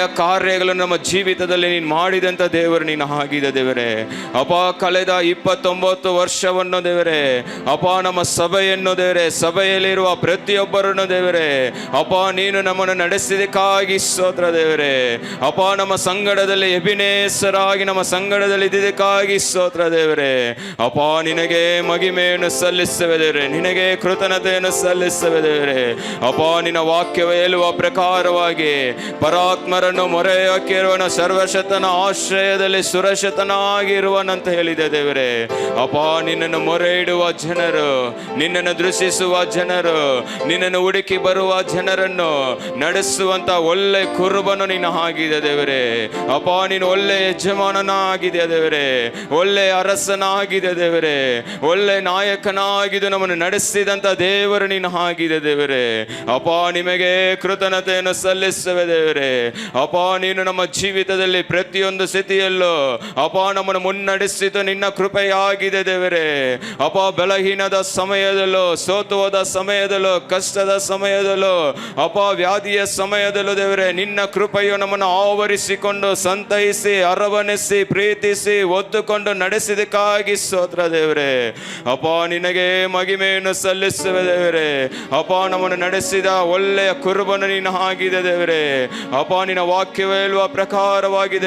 ಒಳ್ಳೆಯ ಕಾರ್ಯಗಳನ್ನು ನಮ್ಮ ಜೀವಿತದಲ್ಲಿ ನೀನು ಮಾಡಿದಂಥ ದೇವರು ನೀನು ಆಗಿದೆ ದೇವರೇ. ಅಪ್ಪ, ಕಳೆದ 29 ವರ್ಷವನ್ನು ದೇವರೇ, ಅಪ್ಪ ನಮ್ಮ ಸಭೆಯನ್ನು ದೇವರೇ, ಸಭೆಯಲ್ಲಿರುವ ಪ್ರತಿಯೊಬ್ಬರನ್ನು ದೇವರೇ, ಅಪ್ಪ ನೀನು ನಮ್ಮನ್ನು ನಡೆಸಿದಕ್ಕಾಗಿ ಸ್ತೋತ್ರ ದೇವರೇ. ಅಪ್ಪ, ನಮ್ಮ ಸಂಗಡದಲ್ಲಿ ಎಬಿನೇಸರಾಗಿ ನಮ್ಮ ಸಂಗಡದಲ್ಲಿ ಇದ್ದಕ್ಕಾಗಿ ಸ್ತೋತ್ರ ದೇವರೇ. ಅಪ್ಪ, ನಿನಗೆ ಮಹಿಮೆಯನ್ನು ಸಲ್ಲಿಸುವೆ ದೇವರೇ, ನಿನಗೆ ಕೃತಜ್ಞತೆಯನ್ನು ಸಲ್ಲಿಸುವೆ ದೇವರೇ. ಅಪ್ಪ, ನಿನ್ನ ವಾಕ್ಯವು ಹೇಳುವ ಪ್ರಕಾರವಾಗಿ ಪರಾತ್ಮರನ್ನು ಮೊರೆಯಾಕಿರುವನು ಸರ್ವಶತನ ಆಶ್ರಯದಲ್ಲಿ ಸುರಕ್ಷಿತನಾಗಿರುವನಂತ ಹೇಳಿದೆ ದೇವರೇ. ಅಪ್ಪ, ನಿನ್ನನ್ನು ಮೊರೆ ಇಡುವ ಜನರು, ನಿನ್ನನ್ನು ದೃಷ್ಟಿಸುವ ಜನರು, ನಿನ್ನನ್ನು ಹುಡುಕಿ ಬರುವ ಜನರನ್ನು ನಡೆಸುವಂತ ಒಳ್ಳೆ ಕುರುಬನು ನೀನು ಆಗಿದೆ ದೇವರೇ. ಅಪ್ಪ, ನೀನು ಒಳ್ಳೆ ಯಜಮಾನನಾಗಿದೆ ದೇವರೇ, ಒಳ್ಳೆ ಅರಸನಾಗಿದೆ ದೇವರೇ, ಒಳ್ಳೆ ನಾಯಕನಾಗಿದ್ದು ನಮ್ಮನ್ನು ನಡೆಸಿದಂತ ದೇವರು ನೀನು ಆಗಿದೆ ದೇವರೇ. ಅಪ್ಪ, ನಿಮಗೆ ಕೃತಜ್ಞತೆಯನ್ನು ಸಲ್ಲಿಸುವೆ ದೇವರೇ. ಅಪ್ಪ, ನೀನು ನಮ್ಮ ಜೀವಿತದಲ್ಲಿ ಪ್ರತಿಯೊಂದು ಸ್ಥಿತಿಯಲ್ಲೂ ಅಪ್ಪ ನಮ್ಮನ್ನು ಮುನ್ನಡೆಸಿದ್ದು ನಿನ್ನ ಕೃಪೆಯಾಗಿದೆ ದೇವರೇ. ಅಪ್ಪ, ಬಲಹೀನದ ಸಮಯದಲ್ಲೂ, ಸೋತು ಹೋದ ಸಮಯದಲ್ಲೂ, ಕಷ್ಟದ ಸಮಯದಲ್ಲೂ, ಅಪ್ಪ ವ್ಯಾಧಿಯ ಸಮಯದಲ್ಲೂ ದೇವರೇ, ನಿನ್ನ ಕೃಪೆಯು ನಮ್ಮನ್ನು ಆವರಿಸಿಕೊಂಡು ಸಂತೈಸಿ ಅರವಣಿಸಿ ಪ್ರೀತಿಸಿ ಒದ್ದುಕೊಂಡು ನಡೆಸಿದಕ್ಕಾಗಿ ಸ್ತೋತ್ರ ದೇವರೇ. ಅಪ್ಪ, ನಿನಗೆ ಮಹಿಮೆಯನ್ನು ಸಲ್ಲಿಸುವೆ ದೇವರೇ. ಅಪ್ಪ, ನಮ್ಮನ್ನು ನಡೆಸಿದ ಒಳ್ಳೆಯ ಕುರುಬನು ನೀನು ಆಗಿದೆ ದೇವರೇ. ಅಪ್ಪ, ನಿನ್ನ ವಾಕ್ಯವೇ ಹೇಳುವ ಪ್ರಕಾರವಾಗಿದೆ.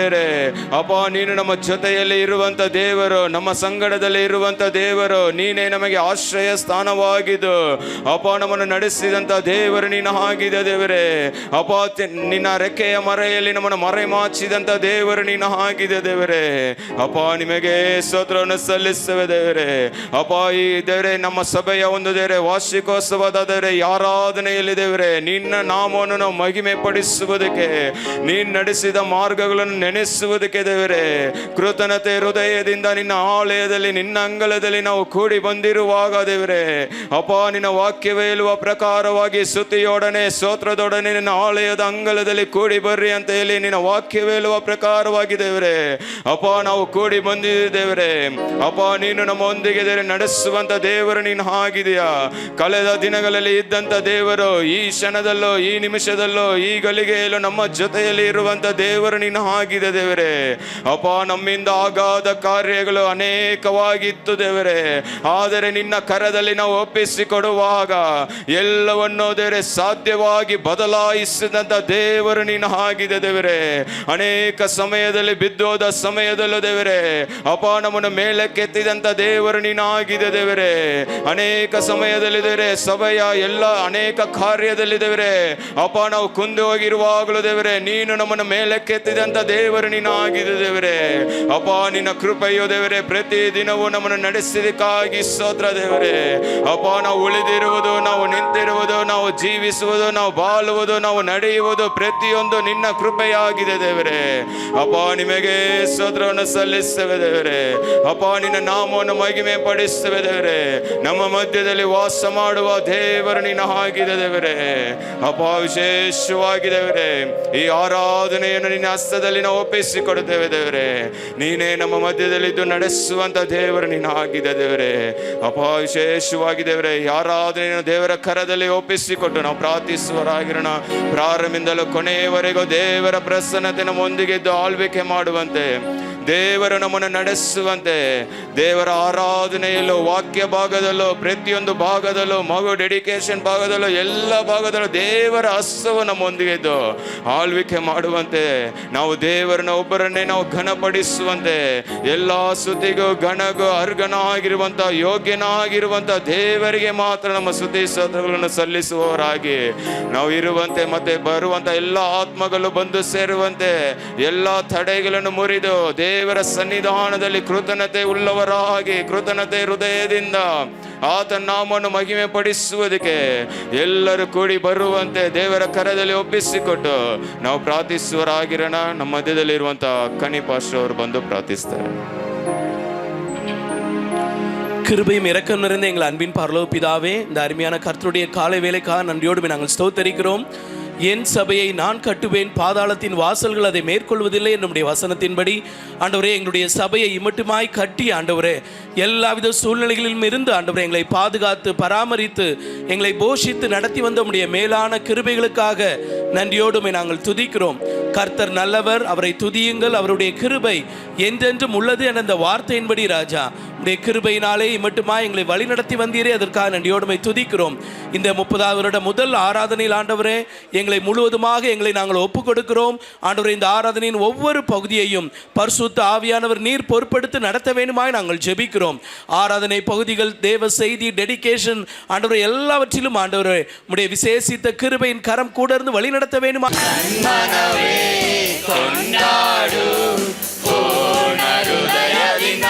ಅಪ್ಪ, ನೀನು ನಮ್ಮ ಜೊತೆಯಲ್ಲಿ ಇರುವಂತ ದೇವರು, ನಮ್ಮ ಸಂಗಡದಲ್ಲಿ ಇರುವಂತ ದೇವರು, ನೀನೇ ನಮಗೆ ಆಶ್ರಯ ಸ್ಥಾನವಾಗಿದ್ದು ಅಪ್ಪ ನಮ್ಮನ್ನು ನಡೆಸಿದಂತ ದೇವರು ನೀನು ಆಗಿದೆ ದೇವರೇ. ಅಪ್ಪ, ನಿನ್ನ ರೆಕ್ಕೆಯ ಮರೆಯಲ್ಲಿ ನಮ್ಮನ್ನು ಮರೆಮಾಚಿದಂತ ದೇವರು ನೀನು ಆಗಿದೆ ದೇವರೇ. ಅಪ್ಪ, ನಿಮಗೆ ಸ್ತೋತ್ರವನ್ನು ಸಲ್ಲಿಸುವೆ ದೇವರೇ. ಅಪ್ಪ, ಈ ದೇವರೇ, ನಮ್ಮ ಸಭೆಯ ಒಂದು ದೇವರೇ ವಾರ್ಷಿಕೋತ್ಸವದ ದೇವರೇ ಆರಾಧನೆಯಲ್ಲಿ ದೇವರೇ, ನಿನ್ನ ನಾಮವನ್ನು ನಾವು ಮಹಿಮೆ ಪಡಿಸುವುದಕ್ಕೆ, ನೀನು ನಡೆಸಿದ ಮಾರ್ಗಗಳನ್ನು ನೆನೆಸುವುದಕ್ಕೆ ದೇವರೇ, ಕೃತಜ್ಞತೆ ಹೃದಯದಿಂದ ನಿನ್ನ ಆಲಯದಲ್ಲಿ, ನಿನ್ನ ಅಂಗಳದಲ್ಲಿ ನಾವು ಕೂಡಿ ಬಂದಿರುವಾಗ ದೇವರೇ, ಅಪ್ಪ ನಿನ್ನ ವಾಕ್ಯವೇ ಹೇಳುವ ಪ್ರಕಾರವಾಗಿ ಸ್ತುತಿಯೊಡನೆ ಸ್ತೋತ್ರದೊಡನೆ ನಿನ್ನ ಆಲಯದ ಅಂಗಳದಲ್ಲಿ ಕೂಡಿ ಬರ್ರಿ ಅಂತ ಹೇಳಿ ನಿನ್ನ ವಾಕ್ಯವೇ ಹೇಳುವ ಪ್ರಕಾರವಾಗಿ ದೇವರೇ, ಅಪ್ಪ ನಾವು ಕೂಡಿ ಬಂದಿದ್ದೇವೆ. ಅಪ್ಪ, ನೀನು ನಮ್ಮೊಂದಿಗೆ ನಡೆಸುವಂತ ದೇವರು ನೀನು ಆಗಿದೆಯಾ. ಕಳೆದ ದಿನಗಳಲ್ಲಿ ಇದ್ದಂತ ದೇವರು ಈ ಕ್ಷಣದಲ್ಲೋ, ಈ ನಿಮಿಷದಲ್ಲೋ, ಈ ಗಳಿಗೆಯಲ್ಲೂ ನಮ್ಮ ಜೊತೆಯಲ್ಲಿ ಇರುವಂತ ದೇವರು ನೀನು ಆಗಿದೆ ದೇವರೇ. ಅಪ್ಪ, ನಮ್ಮಿಂದ ಆಗಾದ ಕಾರ್ಯಗಳು ಅನೇಕವಾಗಿತ್ತು ದೇವರೇ, ಆದರೆ ನಿನ್ನ ಕರದಲ್ಲಿ ನಾವು ಒಪ್ಪಿಸಿಕೊಡುವಾಗ ಎಲ್ಲವನ್ನೂ ದೇವರೇ ಸಾಧ್ಯವಾಗಿ ಬದಲಾಯಿಸಿದಂತ ದೇವರು ನೀನು ಆಗಿದೆ ದೇವರೇ. ಅನೇಕ ಸಮಯದಲ್ಲಿ ಬಿದ್ದೋದ ಸಮಯದಲ್ಲೂ ದೇವರೇ, ಅಪ್ಪ ನಮ್ಮನ್ನು ಮೇಲಕ್ಕೆತ್ತಿದಂತ ದೇವರು ನೀನು ಆಗಿದೆ ದೇವರೇ. ಅನೇಕ ಸಮಯದಲ್ಲಿ ದೇವರೇ, ಸಭೆಯ ಎಲ್ಲ ಅನೇಕ ಕಾರ್ಯದಲ್ಲಿ ದೇವರೇ, ಅಪ್ಪ ನಾವು ಕುಂದು ಹೋಗಿರುವಾಗಲೂ ದೇವರೇ, ನೀನು ನಮ್ಮನ್ನು ಮೇಲಕ್ಕೆತ್ತಿದಂತ ದೇವರು ನೀನು ಆಗಿದೆ ದೇವರೇ. ಅಪ್ಪ, ನಿನ್ನ ಕೃಪೆಯೋ ದೇವರೇ ಪ್ರತಿ ದಿನವೂ ನಮ್ಮನ್ನು ನಡೆಸಿದಕ್ಕಾಗಿ ಸ್ತೋತ್ರ ದೇವರೇ. ಅಪ್ಪ, ನಾವು ಉಳಿದಿರುವುದು, ನಾವು ನಿಂತಿರುವುದು, ನಾವು ಜೀವಿಸುವುದು, ನಾವು ಬಾಳುವುದು, ನಾವು ನಡೆಯುವುದು ಪ್ರತಿಯೊಂದು ನಿನ್ನ ಕೃಪೆಯಾಗಿದೆ ದೇವರೇ. ಅಪ್ಪ, ನಿಮಗೆ ಸ್ತೋತ್ರವನ್ನು ಸಲ್ಲಿಸುವೆ ದೇವರೇ. ಅಪ್ಪ, ನಿನ್ನ ನಾಮವನ್ನು ಮಹಿಮೆ ಪಡಿಸುವೆ ದೇವರೇ. ನಮ್ಮ ಮಧ್ಯದಲ್ಲಿ ವಾಸ ಮಾಡುವ ದೇವರು ನೀನು ಆಗಿದೆ ದೇವರೇ. ಅಪ್ಪ, ವಿಶೇಷವಾಗಿ ದೇವರೇ, ಈ ಆರಾಧನೆಯನ್ನು ನಿನ್ನ ಹಸ್ತದಲ್ಲಿ ನಾವು ಒಪ್ಪಿಸಿಕೊಡುತ್ತೇವೆ ದೇವರೇ. ನೀನೇ ನಮ್ಮ ಮಧ್ಯದಲ್ಲಿ ಇದ್ದು ನಡೆಸುವಂತ ದೇವರು ನೀನು ಆಗಿದೆ ದೇವರೇ. ಅಪ್ಪ, ವಿಶೇಷವಾಗಿ ದೇವರೇ, ಈ ಆರಾಧನೆಯನ್ನು ದೇವರ ಕರದಲ್ಲಿ ಒಪ್ಪಿಸಿಕೊಟ್ಟು ನಾವು ಪ್ರಾರ್ಥಿಸುವರಾಗಿರೋಣ. ಪ್ರಾರಂಭದಿಂದಲೂ ಕೊನೆಯವರೆಗೂ ದೇವರ ಪ್ರಸನ್ನತೆ ನಮ್ಮೊಂದಿಗೆ ಇದ್ದು ಆಳ್ವಿಕೆ ಮಾಡುವಂತೆ, ದೇವರು ನಮ್ಮನ್ನು ನಡೆಸುವಂತೆ, ದೇವರ ಆರಾಧನೆಯಲ್ಲೂ, ವಾಕ್ಯ ಭಾಗದಲ್ಲೂ, ಪ್ರತಿಯೊಂದು ಭಾಗದಲ್ಲೂ, ಮಗು ಡೆಡಿಕೇಶನ್ ಭಾಗದಲ್ಲೂ, ಎಲ್ಲ ಭಾಗದಲ್ಲೂ ದೇವರ ಹಸ್ತವು ನಮ್ಮೊಂದಿಗೆ ಇದ್ದು ಆಳ್ವಿಕೆ ಮಾಡುವಂತೆ, ನಾವು ದೇವರನ್ನ ಒಬ್ಬರನ್ನೇ ನಾವು ಘನಪಡಿಸುವಂತೆ, ಎಲ್ಲ ಸ್ತುತಿಗೂ ಗಣಗೂ ಅರ್ಹನಾಗಿರುವಂತ ಯೋಗ್ಯನಾಗಿರುವಂತ ದೇವರಿಗೆ ಮಾತ್ರ ನಮ್ಮ ಸ್ತುತಿ ಸ್ತೋತ್ರಗಳನ್ನು ಸಲ್ಲಿಸುವವರಾಗಿ ನಾವು ಇರುವಂತೆ, ಮತ್ತೆ ಬರುವಂತ ಎಲ್ಲ ಆತ್ಮಗಳು ಬಂದು ಸೇರುವಂತೆ, ಎಲ್ಲ ತಡೆಗಳನ್ನು ಮುರಿದು ದೇವರ ಸನ್ನಿಧಾನದಲ್ಲಿ ಕೃತಜ್ಞತೆ ಉಳ್ಳವರಾಗಿ, ಕೃತಜ್ಞತೆ ಹೃದಯದಿಂದ ಆತನ ನಾಮವನ್ನು ಮಹಿಮೆ ಪಡಿಸುವುದಕ್ಕೆ ಎಲ್ಲರೂ ಕೂಡಿ ಬರುವಂತೆ ದೇವರ ಕರದಲ್ಲಿ ಒಪ್ಪಿಸಿಕೊಟ್ಟು ನಾವು ಪ್ರಾರ್ಥಿಸುವರಾಗಿರೋಣ. ನಮ್ಮ ಮಧ್ಯದಲ್ಲಿರುವಂತ ಕನಿ ಪಾಸ್ಟರ್ ಅವರು ಬಂದು ಪ್ರಾರ್ಥಿಸ್ತಾರೆ. கிருபையும் இரக்கம் நிறைந்த எங்கள் அன்பின் பரலோக பிதாவே, இந்த அருமையான கர்த்தருடைய காலை வேலைக்காக நன்றியோடு நாங்கள் ஸ்தோத்தரிக்கிறோம். என் சபையை நான் கட்டுவேன், பாதாளத்தின் வாசல்கள் அதை மேற்கொள்வதில்லை என்னுடைய வசனத்தின்படி ஆண்டவரே, எங்களுடைய சபையை இம்மட்டுமாய் கட்டி ஆண்டவரே எல்லாவித சூழ்நிலைகளிலும் இருந்து ஆண்டவரே எங்களை பாதுகாத்து பராமரித்து எங்களை போஷித்து நடத்தி வந்த உம்முடைய மேலான கிருபைகளுக்காக நன்றியோடுமை நாங்கள் துதிக்கிறோம். கர்த்தர் நல்லவர், அவரை துதியுங்கள், அவருடைய கிருபை என்றென்றும் உள்ளது என்ற அந்த வார்த்தையின்படி ராஜா உடைய கிருபையினாலே மட்டுமா எங்களை வழி நடத்தி வந்தீரே, அதற்காக நன்றியோடுமை துதிக்கிறோம். இந்த 30வது வருட முதல் ஆராதனையில் ஆண்டவரே எங்களை முழுவதுமாக எங்களை நாங்கள் ஒப்புக் கொடுக்கிறோம். ஆண்டவரே இந்த ஆராதனையின் ஒவ்வொரு பகுதியையும் பரிசுத்த ஆவியானவர் நீர் பொறுப்படுத்தி நடத்த வேண்டுமாய் நாங்கள் ஜெபிக்கிறோம். ஆராதனை பகுதிகள், தேவ செய்தி, டெடிகேஷன் ஆண்டவரே எல்லாவற்றிலும் ஆண்டவரே உடைய விசேஷித்த கிருபையின் கரம் கூட இருந்து வழி நடத்த வேண்டுமா. ಕೊಂಡಾಡು ಪೂರ್ಣ ಹೃದಯದಿಂದ.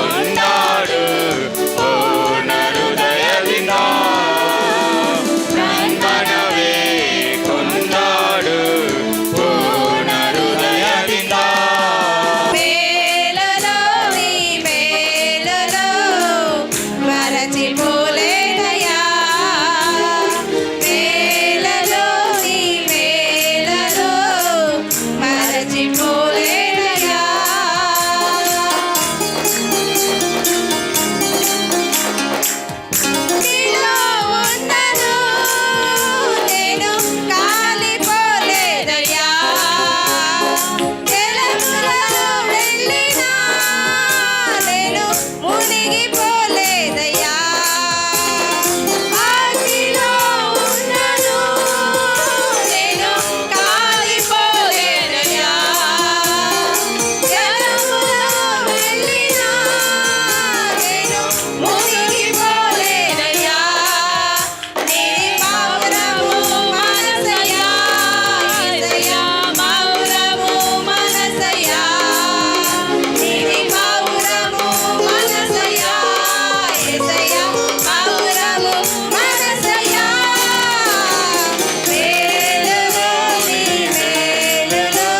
ಕೊಂಡಾಡು ಪೂರ್ಣ ಹೃದಯದಿಂದ ನನ್ಮನವೇ ಕೊಂಡಾಡು ಪೂರ್ಣ ಹೃದಯದಿಂದ మేలలో నీ మేలలో మరచిపోలేదయ్యా మేలలో నీ మేలలో మరచిపోలేదయ్యా నీలో ఉన్నను నేను కాలిపోలేదయ్యా జలములో వెళ్ళినా నేను మునిగిపోలేదయ్యా అగ్నిలో ఉన్నను నేను కాలిపోలేదయ్యా జలములో వెళ్ళినా నేను మునిగిపోలేదయ్యా నీ మౌనము మనసయ్యా యేసయ్యా మౌనము మనసయ్యా నీ మౌనము మనసయ్యా యేసయ్యా మౌనము మనసయ్యా మేలులో నీ మేలులో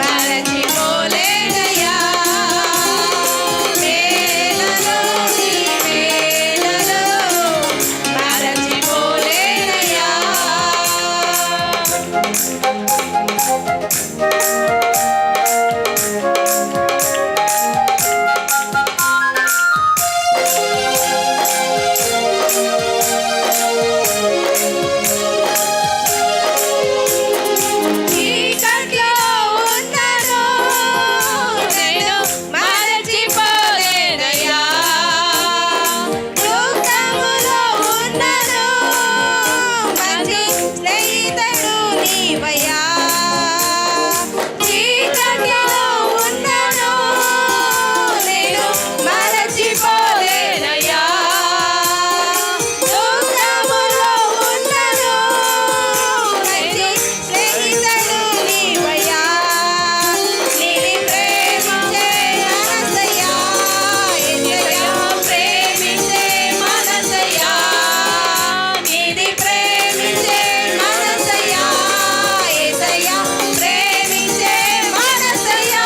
మరచిపోలేదయ్యా మేలులో నీ మేలులో మరచిపోలేదయ్యా చీకట్లో ఉన్నను నేను మరచిపోలేదయ్యా దుఃఖములో ఉన్నను మంచి స్నేహితుడు నీవయ్యా చీకట్లో ఉన్నను నేను మరచిపోలేదయ్యా దుఃఖములో ఉన్నను మంచి స్నేహితుడు నీవయ్యా నీని ప్రేమించే మనసయ్యా యేసయ్యా ప్రేమించే మనసయ్యా నీని ప్రేమించే మనసయ్యా యేసయ్యా ప్రేమించే మనసయ్యా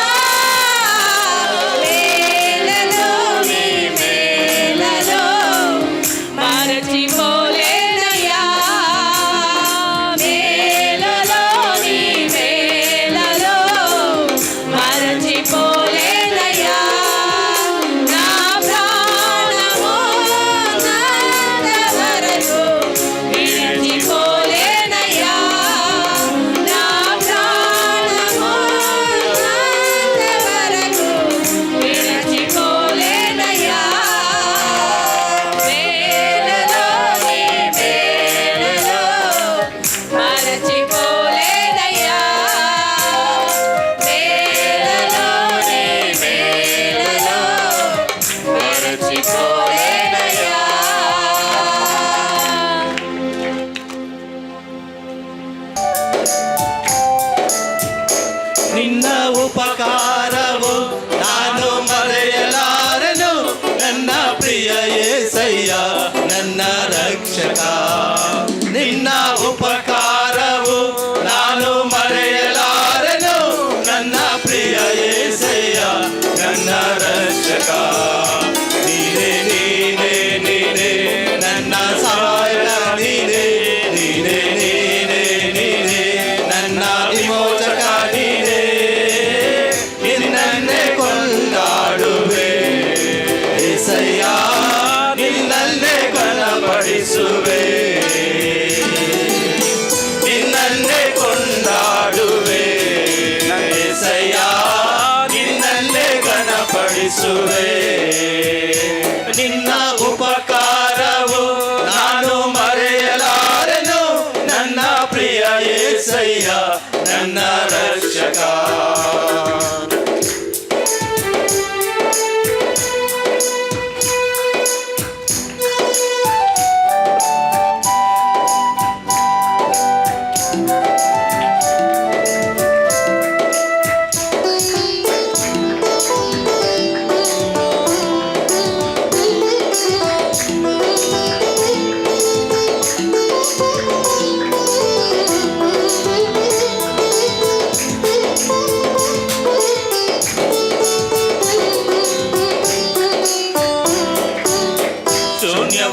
మేలలో నీ మేలలో మరచిపోలేదయ్యా మేలలో నీ మేలలో మరచిపోలేదయ్యా నా ప్రాణము ఉన్నంతవరకు విడిచిపోలేదయ్యా నా ప్రాణము ఉన్నంతవరకు విడిచిపోలేదయ్యా మేలలో నీ మేలలో మరచిపోలేదయ్యా మేలలో నీ మేలలో మరచిపోలేదయ్యా ನಿನ್ನ ಉಪಕಾರವು ನಾನು ಮರೆಯಲಾರೆನು ನನ್ನ ಪ್ರಿಯ యేసయ్య ನನ್ನ ರಕ್ಷಕ ನಿನ್ನ ಉಪಕಾರವು ನಾನು ಮರೆಯಲಾರೆನು ನನ್ನ ಪ್ರಿಯ యేసయ్య ನನ್ನ ರಕ್ಷಕ ನೀನೇ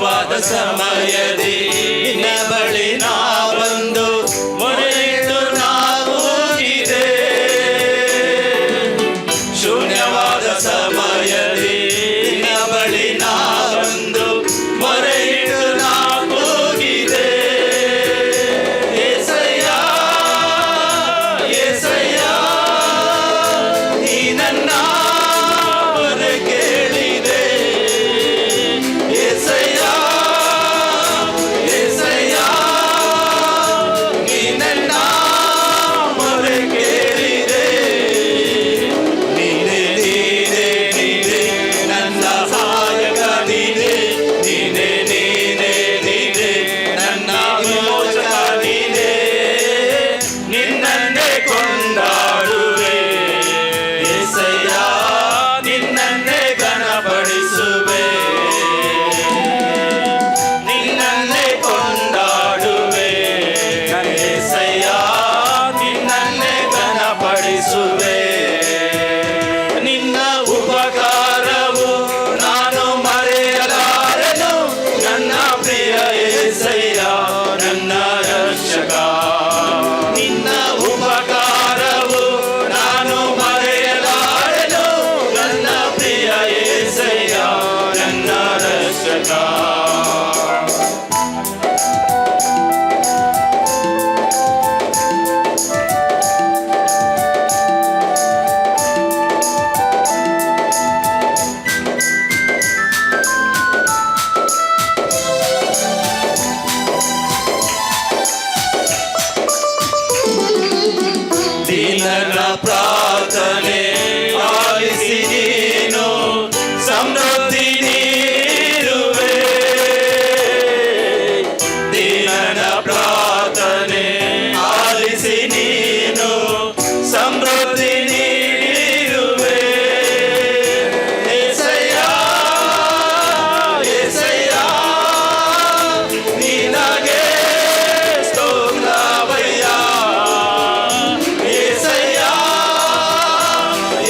ಶೂನ್ಯವಾದ ಸಮಯದಿ ನಿನ್ನ ಬಳಿ ನಾ ಬಂದು ಮೊರೆಯಿಟ್ಟು ನಾ ಹೋಗಿದೆ. ಶೂನ್ಯವಾದ ಸಮಯದಿ ನಿನ್ನ ಬಳಿ ನಾ ಬಂದು ಮೊರೆಯಿಟ್ಟು ನಾ ಹೋಗಿದೆ. ಏಸಯ್ಯ ಏಸಯ್ಯ ನೀ ನನ್ನ ಮೊರೆ ಕೇಳಿದೆ. ಏಸಯ್ಯ ಏಸಯ್ಯ ನೀ ನನ್ನ ಮೊರೆ ಕೇಳಿದೆ. ನೀನೇ ನೀನೇ ನೀನೇ ನನ್ನ ಸಹಾಯಕ ನೀನೇ. ನೀನೇ ನೀನೇ ನೀನೇ ನನ್ನ ವಿಮೋಚಕ ನೀನೇ. ನಿನ್ನನ್ನೇ ಕೊಂಡಾಡುವೆ ಏಸಯ್ಯ, ನಿನ್ನನ್ನೇ ಘನಪಡಿಸುವೆ. ನಿನ್ನನ್ನೇ ಕೊಂಡಾಡುವೆ ಏಸಯ್ಯ, ನಿನ್ನನ್ನೇ ಘನಪಡಿಸುವೆ. ನಿನ್ನ ಉಪಕಾರವು ನಾನು ಮರೆಯಲಾರೆನು. ನನ್ನ ಪ್ರಿಯ ಏಸಯ್ಯ ನನ್ನ ರಕ್ಷಕ. ನಿನ್ನ ಉಪಕಾರವು ನಾನು ಮರೆಯಲಾರೆನು. ನನ್ನ ಪ್ರಿಯ ಏಸಯ್ಯ ನನ್ನ ರಕ್ಷಕ. ದೀನರ ಪ್ರಾರ್ಥನೆ ಆಲಿಸಿ ನೀನು ಸಮೃದ್ಧಿ ನೀಡುವೆ. ದೀನರ ಪ್ರಾರ್ಥನೆ ಆಲಿಸಿ ನೀನು ಸಮೃದ್ಧಿ ನೀಡುವೆ. ಏಸಯ್ಯ ಏಸಯ್ಯ ನಿನಗೆ ಸ್ತೋತ್ರವಯ್ಯ. ಏಸಯ್ಯ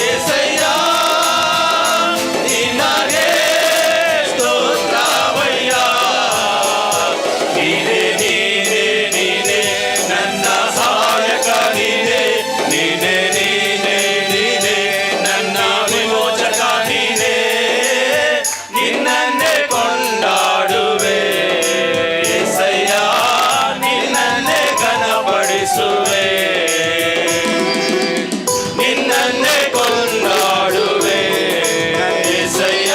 ಏಸಯ್ಯ ನಿನಗೆ ಸ್ತೋತ್ರವಯ್ಯ. ನೀನೇ ನೀನೇ ನೀನೇ ನನ್ನ ಸಹಾಯಕ ನೀನೇ. ನೀನೇ ನೀನೇ ನೀನೇ ನನ್ನ ವಿಮೋಚಕ ನೀನೇ. ನಿನ್ನನ್ನೇ ಕೊಂಡಾಡುವೆ ಏಸಯ್ಯ, ನಿನ್ನನ್ನೇ ಘನಪಡಿಸುವೆ. ನಿನ್ನನ್ನೇ ಕೊಂಡಾಡುವೆ ಏಸಯ್ಯ,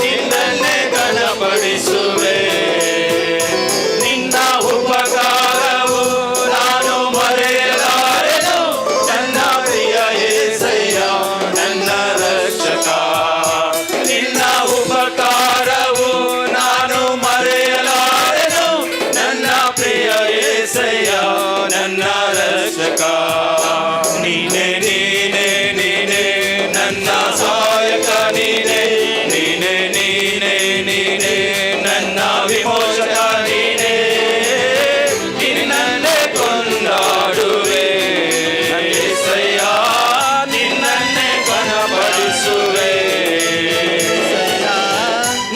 ನಿನ್ನನ್ನೇ ಘನಪಡಿಸುವೆ. ನಿನ್ನ ಉಪಕಾರವು ನಾನು ಮರೆಯಲಾರೆನು. ನನ್ನ ಪ್ರಿಯ ಏಸಯ್ಯ ನನ್ನ ರಕ್ಷಕ. ನಿನ್ನ ಉಪಕಾರವು ನಾನು ಮರೆಯಲಾರೆನು. ನನ್ನ ಪ್ರಿಯ ಏಸಯ್ಯ ನನ್ನ ರಕ್ಷಕ. ನೀನೇ ನೀನೇ ನೀನೇ ನನ್ನ ಸಹಾಯಕ ನೀನೇ. ನೀನೇ ನೀನೇ ನೀನೇ ನನ್ನ ವಿಮೋಚಕ ನೀನೇ. ನಿನ್ನನ್ನೇ ಕೊಂಡಾಡುವೆ ಏಸಯ್ಯ, ನಿನ್ನನ್ನೇ ಘನಪಡಿಸುವೆ.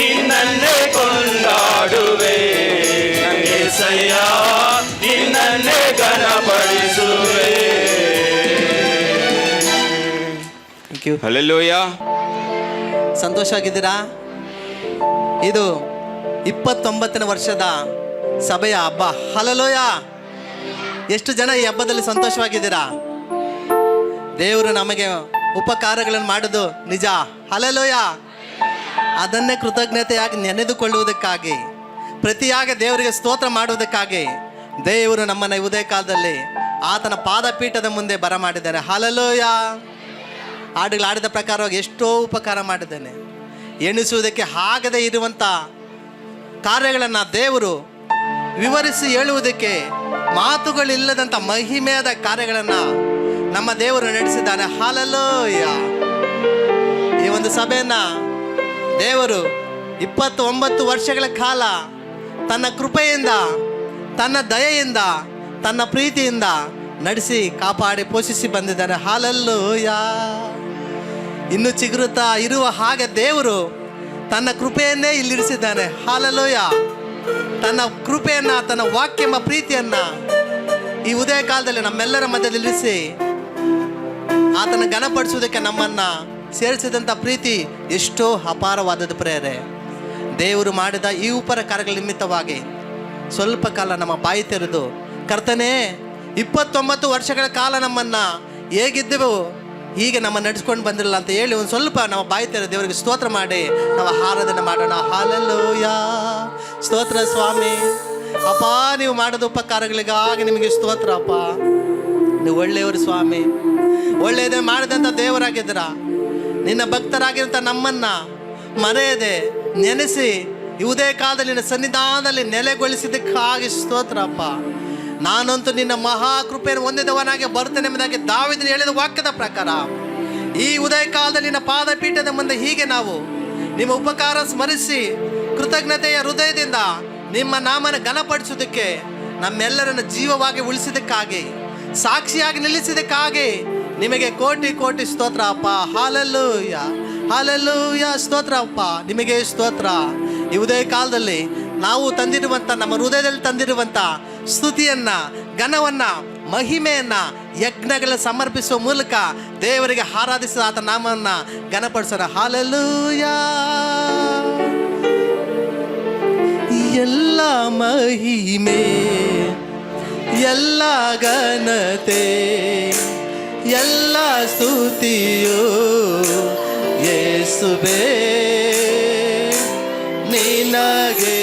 ನಿನ್ನನ್ನೇ ಕೊಂಡಾಡುವೆ ಏಸಯ್ಯ, ನಿನ್ನನ್ನೇ ಘನಪಡಿಸುವೆ. Thank you. ಹಲ್ಲೆಲೂಯ. ಸಂತೋಷವಾಗಿದ್ದೀರಾ? ಇದು 29ನೇ ವರ್ಷದ ಸಭೆಯ ಹಬ್ಬ. ಹಲ್ಲೆಲೂಯ. ಎಷ್ಟು ಜನ ಈ ಹಬ್ಬದಲ್ಲಿ ಸಂತೋಷವಾಗಿದ್ದೀರಾ? ದೇವರು ನಮಗೆ ಉಪಕಾರಗಳನ್ನು ಮಾಡೋದು ನಿಜ. ಹಲ್ಲೆಲೂಯ. ಅದನ್ನೇ ಕೃತಜ್ಞತೆಯಾಗಿ ನೆನೆದುಕೊಳ್ಳುವುದಕ್ಕಾಗಿ, ಪ್ರತಿಯಾಗಿ ದೇವರಿಗೆ ಸ್ತೋತ್ರ ಮಾಡುವುದಕ್ಕಾಗಿ ದೇವರು ನಮ್ಮನ್ನು ಉದಯ ಕಾಲದಲ್ಲಿ ಆತನ ಪಾದಪೀಠದ ಮುಂದೆ ಬರಮಾಡಿದ್ದಾನೆ. ಹಲ್ಲೆಲೂಯ. ಹಾಡುಗಳು ಆಡಿದ ಪ್ರಕಾರವಾಗಿ ಎಷ್ಟೋ ಉಪಕಾರ ಮಾಡಿದ್ದಾನೆ. ಎಣಿಸುವುದಕ್ಕೆ ಆಗದೇ ಇರುವಂಥ ಕಾರ್ಯಗಳನ್ನು ದೇವರು ವಿವರಿಸಿ ಹೇಳುವುದಕ್ಕೆ ಮಾತುಗಳಿಲ್ಲದಂಥ ಮಹಿಮೆಯಾದ ಕಾರ್ಯಗಳನ್ನು ನಮ್ಮ ದೇವರು ನಡೆಸಿದ್ದಾನೆ. ಹಲ್ಲೆಲೂಯ. ಈ ಒಂದು ಸಭೆಯನ್ನು ದೇವರು 29 ವರ್ಷಗಳ ಕಾಲ ತನ್ನ ಕೃಪೆಯಿಂದ, ತನ್ನ ದಯೆಯಿಂದ, ತನ್ನ ಪ್ರೀತಿಯಿಂದ ನಡೆಸಿ ಕಾಪಾಡಿ ಪೋಷಿಸಿ ಬಂದಿದ್ದಾನೆ. ಹಲ್ಲೆಲೂಯ. ಇನ್ನು ಚಿಗುರುತ್ತಾ ಇರುವ ಹಾಗೆ ದೇವರು ತನ್ನ ಕೃಪೆಯನ್ನೇ ಇಲ್ಲಿರಿಸಿದ್ದಾನೆ. ಹಾಲೆಲೂಯ. ತನ್ನ ಕೃಪೆಯನ್ನ, ತನ್ನ ವಾಕ್ಯ ಎಂಬ ಪ್ರೀತಿಯನ್ನ ಈ ಉದಯ ಕಾಲದಲ್ಲಿ ನಮ್ಮೆಲ್ಲರ ಮಧ್ಯದಲ್ಲಿರಿಸಿ ಆತನ ಘನಪಡಿಸುವುದಕ್ಕೆ ನಮ್ಮನ್ನ ಸೇರಿಸಿದಂಥ ಪ್ರೀತಿ ಎಷ್ಟೋ ಅಪಾರವಾದದ್ದು ಪ್ರೇರೆ. ದೇವರು ಮಾಡಿದ ಈ ಉಪರ ಕಾರ್ಯಗಳ ನಿಮಿತ್ತವಾಗಿ ಸ್ವಲ್ಪ ಕಾಲ ನಮ್ಮ ಬಾಯಿ ತೆರೆದು, ಕರ್ತನೇ 29 ವರ್ಷಗಳ ಕಾಲ ನಮ್ಮನ್ನು ಹೇಗಿದ್ದೆವು ಹೀಗೆ ನಮ್ಮ ನಡೆಸ್ಕೊಂಡು ಬಂದಿರಲ್ಲ ಅಂತ ಹೇಳಿ ಒಂದು ಸ್ವಲ್ಪ ನಮ್ಮ ಬಾಯಿ ತೆರೆದು ದೇವರಿಗೆ ಸ್ತೋತ್ರ ಮಾಡಿ ನಾವು ಆರಾಧನೆ ಮಾಡೋಣ. ಹಾಲೆಲೂಯಾ. ಸ್ತೋತ್ರ ಸ್ವಾಮಿ. ಅಪ್ಪ, ನೀವು ಮಾಡಿದ ಉಪಕಾರಗಳಿಗಾಗಿ ನಿಮಗೆ ಸ್ತೋತ್ರ ಅಪ್ಪ. ನೀವು ಒಳ್ಳೆಯವರು ಸ್ವಾಮಿ, ಒಳ್ಳೆಯದೇ ಮಾಡಿದಂಥ ದೇವರಾಗಿದ್ದೀರ. ನಿನ್ನ ಭಕ್ತರಾಗಿರಂಥ ನಮ್ಮನ್ನು ಮರೆಯದೆ ನೆನೆಸಿ ಈ ಉದಯ ಕಾಲದಲ್ಲಿ ನಿನ್ನ ಸನ್ನಿಧಾನದಲ್ಲಿ ನೆಲೆಗೊಳಿಸಿದ್ದಕ್ಕಾಗಿ ಸ್ತೋತ್ರ ಅಪ್ಪ. ನಾನಂತೂ ನಿನ್ನ ಮಹಾಕೃಪೆಯನ್ನು ಹೊಂದಿದವನಾಗಿ ಬರ್ತೇನೆ ಎಂಬುದಾಗಿ ದಾವೀದನು ಹೇಳಿದ ವಾಕ್ಯದ ಪ್ರಕಾರ ಈ ಉದಯ ಕಾಲದಲ್ಲಿ ನಿನ್ನ ಪಾದಪೀಠದ ಮುಂದೆ ಹೀಗೆ ನಾವು ನಿಮ್ಮ ಉಪಕಾರ ಸ್ಮರಿಸಿ ಕೃತಜ್ಞತೆಯ ಹೃದಯದಿಂದ ನಿಮ್ಮ ನಾಮನ ಘನಪಡಿಸುವುದಕ್ಕೆ, ನಮ್ಮೆಲ್ಲರನ್ನು ಜೀವವಾಗಿ ಉಳಿಸಿದ್ದಕ್ಕಾಗಿ, ಸಾಕ್ಷಿಯಾಗಿ ನಿಲ್ಲಿಸಿದ್ದಕ್ಕಾಗಿ ನಿಮಗೆ ಕೋಟಿ ಕೋಟಿ ಸ್ತೋತ್ರ ಅಪ್ಪ. Hallelujah, hallelujah. ಸ್ತೋತ್ರ ಅಪ್ಪ, ನಿಮಗೆ ಸ್ತೋತ್ರ. ಈ ಉದಯ ಕಾಲದಲ್ಲಿ ನಾವು ತಂದಿರುವಂಥ, ನಮ್ಮ ಹೃದಯದಲ್ಲಿ ತಂದಿರುವಂಥ ಸ್ತುತಿಯನ್ನ, ಘನವನ್ನ, ಮಹಿಮೆಯನ್ನ ಯಜ್ಞಗಳ ಸಮರ್ಪಿಸುವ ಮೂಲಕ ದೇವರಿಗೆ ಆರಾಧಿಸಿದ ಆತ ನಾಮವನ್ನ ಘನಪಡಿಸೋಣ. ಹಾಲೆಲೂಯ. ಎಲ್ಲ ಮಹಿಮೆ, ಎಲ್ಲ ಘನತೆ, ಎಲ್ಲ ಸ್ತುತಿಯು ಯೇಸುವೇ ನಿನಗೆ,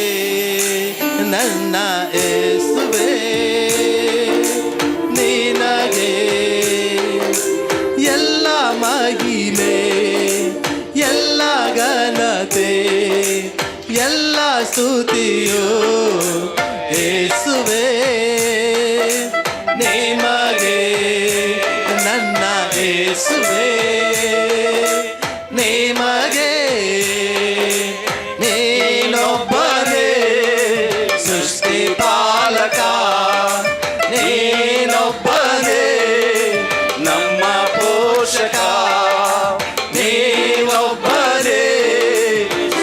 ನನ್ನ ಯೇಸುವೇ ನಿನಗೆ. ಎಲ್ಲ ಮಹಿಮೆ, ಎಲ್ಲ ಘನತೆ, ಎಲ್ಲ ಸ್ತುತಿಯು ಯೇಸುವೇ ನಿಮಗೆ, ನನ್ನ ಯೇಸುವೇ ನಿಮಗೆ. ನೀನೊಬ್ಬನೇ ಸೃಷ್ಟಿ ಪಾಲಕ, ನೀನೊಬ್ಬನೇ ನಮ್ಮ ಪೋಷಕ, ನೀನೊಬ್ಬನೇ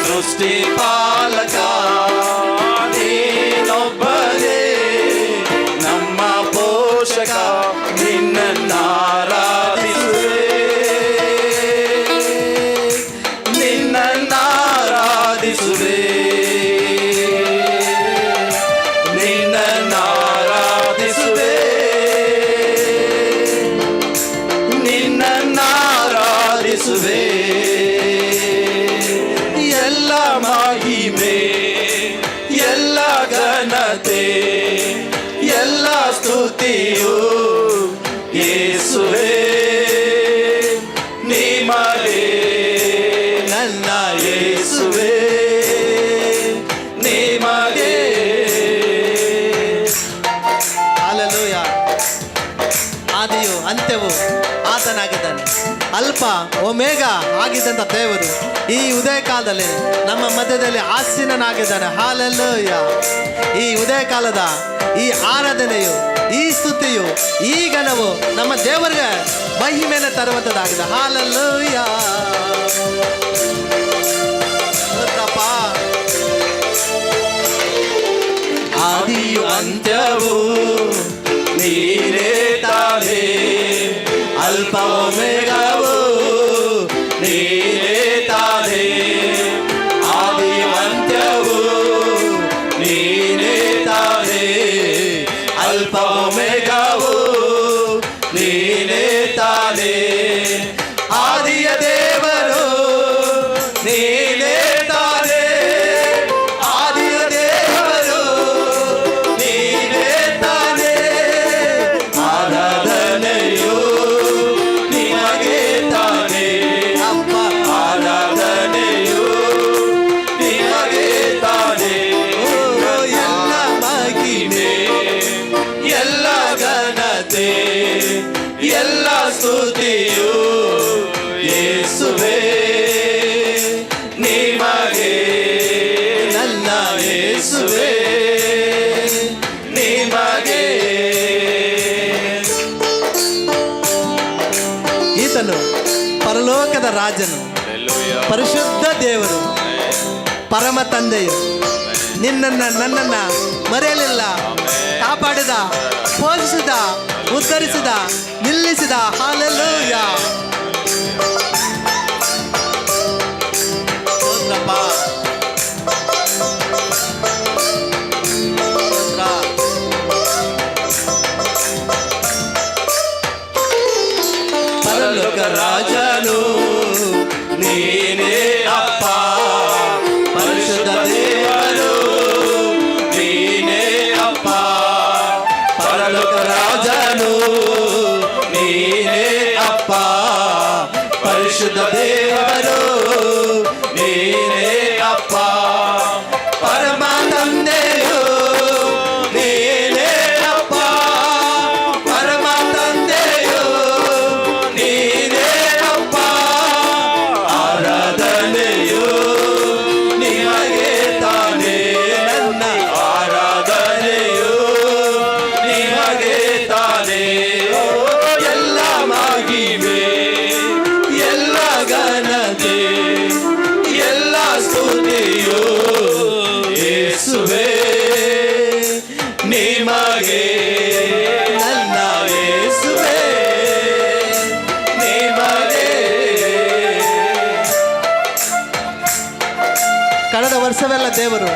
ಸೃಷ್ಟಿ ಪಾಲಕ, ನೀನೊಬ್ಬನೇ ನಮ್ಮ ಪೋಷಕ. ನಿನ್ನನ್ನಾರಾಧಿಸುವೆ, ನಿನ್ನನ್ನಾರಾಧಿಸುವೆ, ನಿನ್ನನ್ನಾರಾಧಿಸುವೆ, ನಿನ್ನನ್ನಾರಾಧಿಸುವೆ. ಎಲ್ಲ ಮಹಿಮೆ, ಎಲ್ಲ ಘನತೆ, ಎಲ್ಲ ಸ್ತುತಿಯು ಯೇಸುವೇ ನಿಮಗೆ, ನನ್ನ ಯೇಸುವೇ ನಿಮಗೆ. ಹಾಲೆಲೂಯ. ಆದಿಯು ಅಂತ್ಯವು ಆತನಾಗಿದ್ದಾನೆ, ಅಲ್ಪ ಒಮೇಗ ಆಗಿದ್ದಂಥ ದೇವರು ಈ ಉದಯ ಕಾಲದಲ್ಲಿ ನಮ್ಮ ಮಧ್ಯದಲ್ಲಿ ಆಸೀನನಾಗಿದ್ದಾನೆ. ಹಾಲೆಲೂಯ. ಈ ಉದಯ ಕಾಲದ ಈ ಆರಾಧನೆಯು, ಈ ಸ್ತುತಿಯು, ಈ ಘನವು ನಮ್ಮ ದೇವರಿಗೆ ಮಹಿಮೆಯನ್ನು ತರುವಂಥದ್ದಾಗಿದೆ. ಹಾಲೆಲೂಯ. ಆದಿಯು ಅಂತ್ಯವು ನೀನೇ ತಾನೇ, ಅಲ್ಪ ಒಮೆಗವು ನೀನೇ ತಾನೇ. ಆದಿಯು ಅಂತ್ಯವು ನೀನೇ ತಾನೇ, ಅಲ್ಪ ಒಮೆಗವು ನೀನೇ ತಾನೇ. ಆದಿಯ ದೇವರು ನೀನೇ ತಾನೇ, ಆದಿಯ ದೇವರು ನೀನೇ ತಾನೇ. ಆರಾಧನೆಯು ನಿನಗೆ ತಾನೇ ಅಪ್ಪ, ಆರಾಧನೆಯು ನಿನಗೆ ತಾನೇ. ಎಲ್ಲ ಮಹಿಮೆ, ಎಲ್ಲ ಘನತೆ, ಎಲ್ಲ ಸ್ತುತಿಯು ಯೇಸುವೇ ನಿಮಗೆ, ನನ್ನ ಯೇಸುವೇ ನಿಮಗೆ. ಈತನು ಪರಲೋಕದ ರಾಜನು, ಪರಿಶುದ್ಧ ದೇವರು, ಪರಮ ತಂದೆಯು ನಿನ್ನನ್ನು ನನ್ನನ್ನು ಮರೆಯಲಿಲ್ಲ, ಕಾಪಾಡಿದ, ಪೋಷಿಸಿದ, ಉದ್ಧರಿಸಿದ, ನಿಲ್ಲಿಸಿದ. ಹಲ್ಲೆಲೂಯ. ಸ್ತೋತ್ರಪ್ಪ. ಸ್ತೋತ್ರ. ಪರಲೋಕ ರಾಜನು ನೀನೇ ಅಪ್ಪ, ಪರಿಶುದ್ಧ ದೇವರು ನೀನೇ ಅಪ್ಪ. ಪರಲೋಕ ರಾಜನು ನೀನೇ ಅಪ್ಪ, ಪರಿಶುದ್ಧ ದೇವರು ನೀನೇ ಅಪ್ಪ. ಪರಮ ತಂದೆಯು ನೀನೇ ಅಪ್ಪ, ಪರಮ ತಂದೆಯು ನೀನೇ ಅಪ್ಪ. ಆರಾಧನೆಯು ನಿಮಗೆ ತಾನೇ, ನನ್ನ ಆರಾಧನೆಯು ನಿಮಗೆ ತಾನೇ. ಎಲ್ಲ ಮಹಿಮೆ, ಎಲ್ಲ ಘನತೆ, ಎಲ್ಲ ಸ್ತುತಿಯು ಯೇಸುವೇ ನಿಮಗೆ, ನನ್ನ ಯೇಸುವೇ ನಿಮಗೆ. ಕಳೆದ ವರ್ಷವೆಲ್ಲ ದೇವರು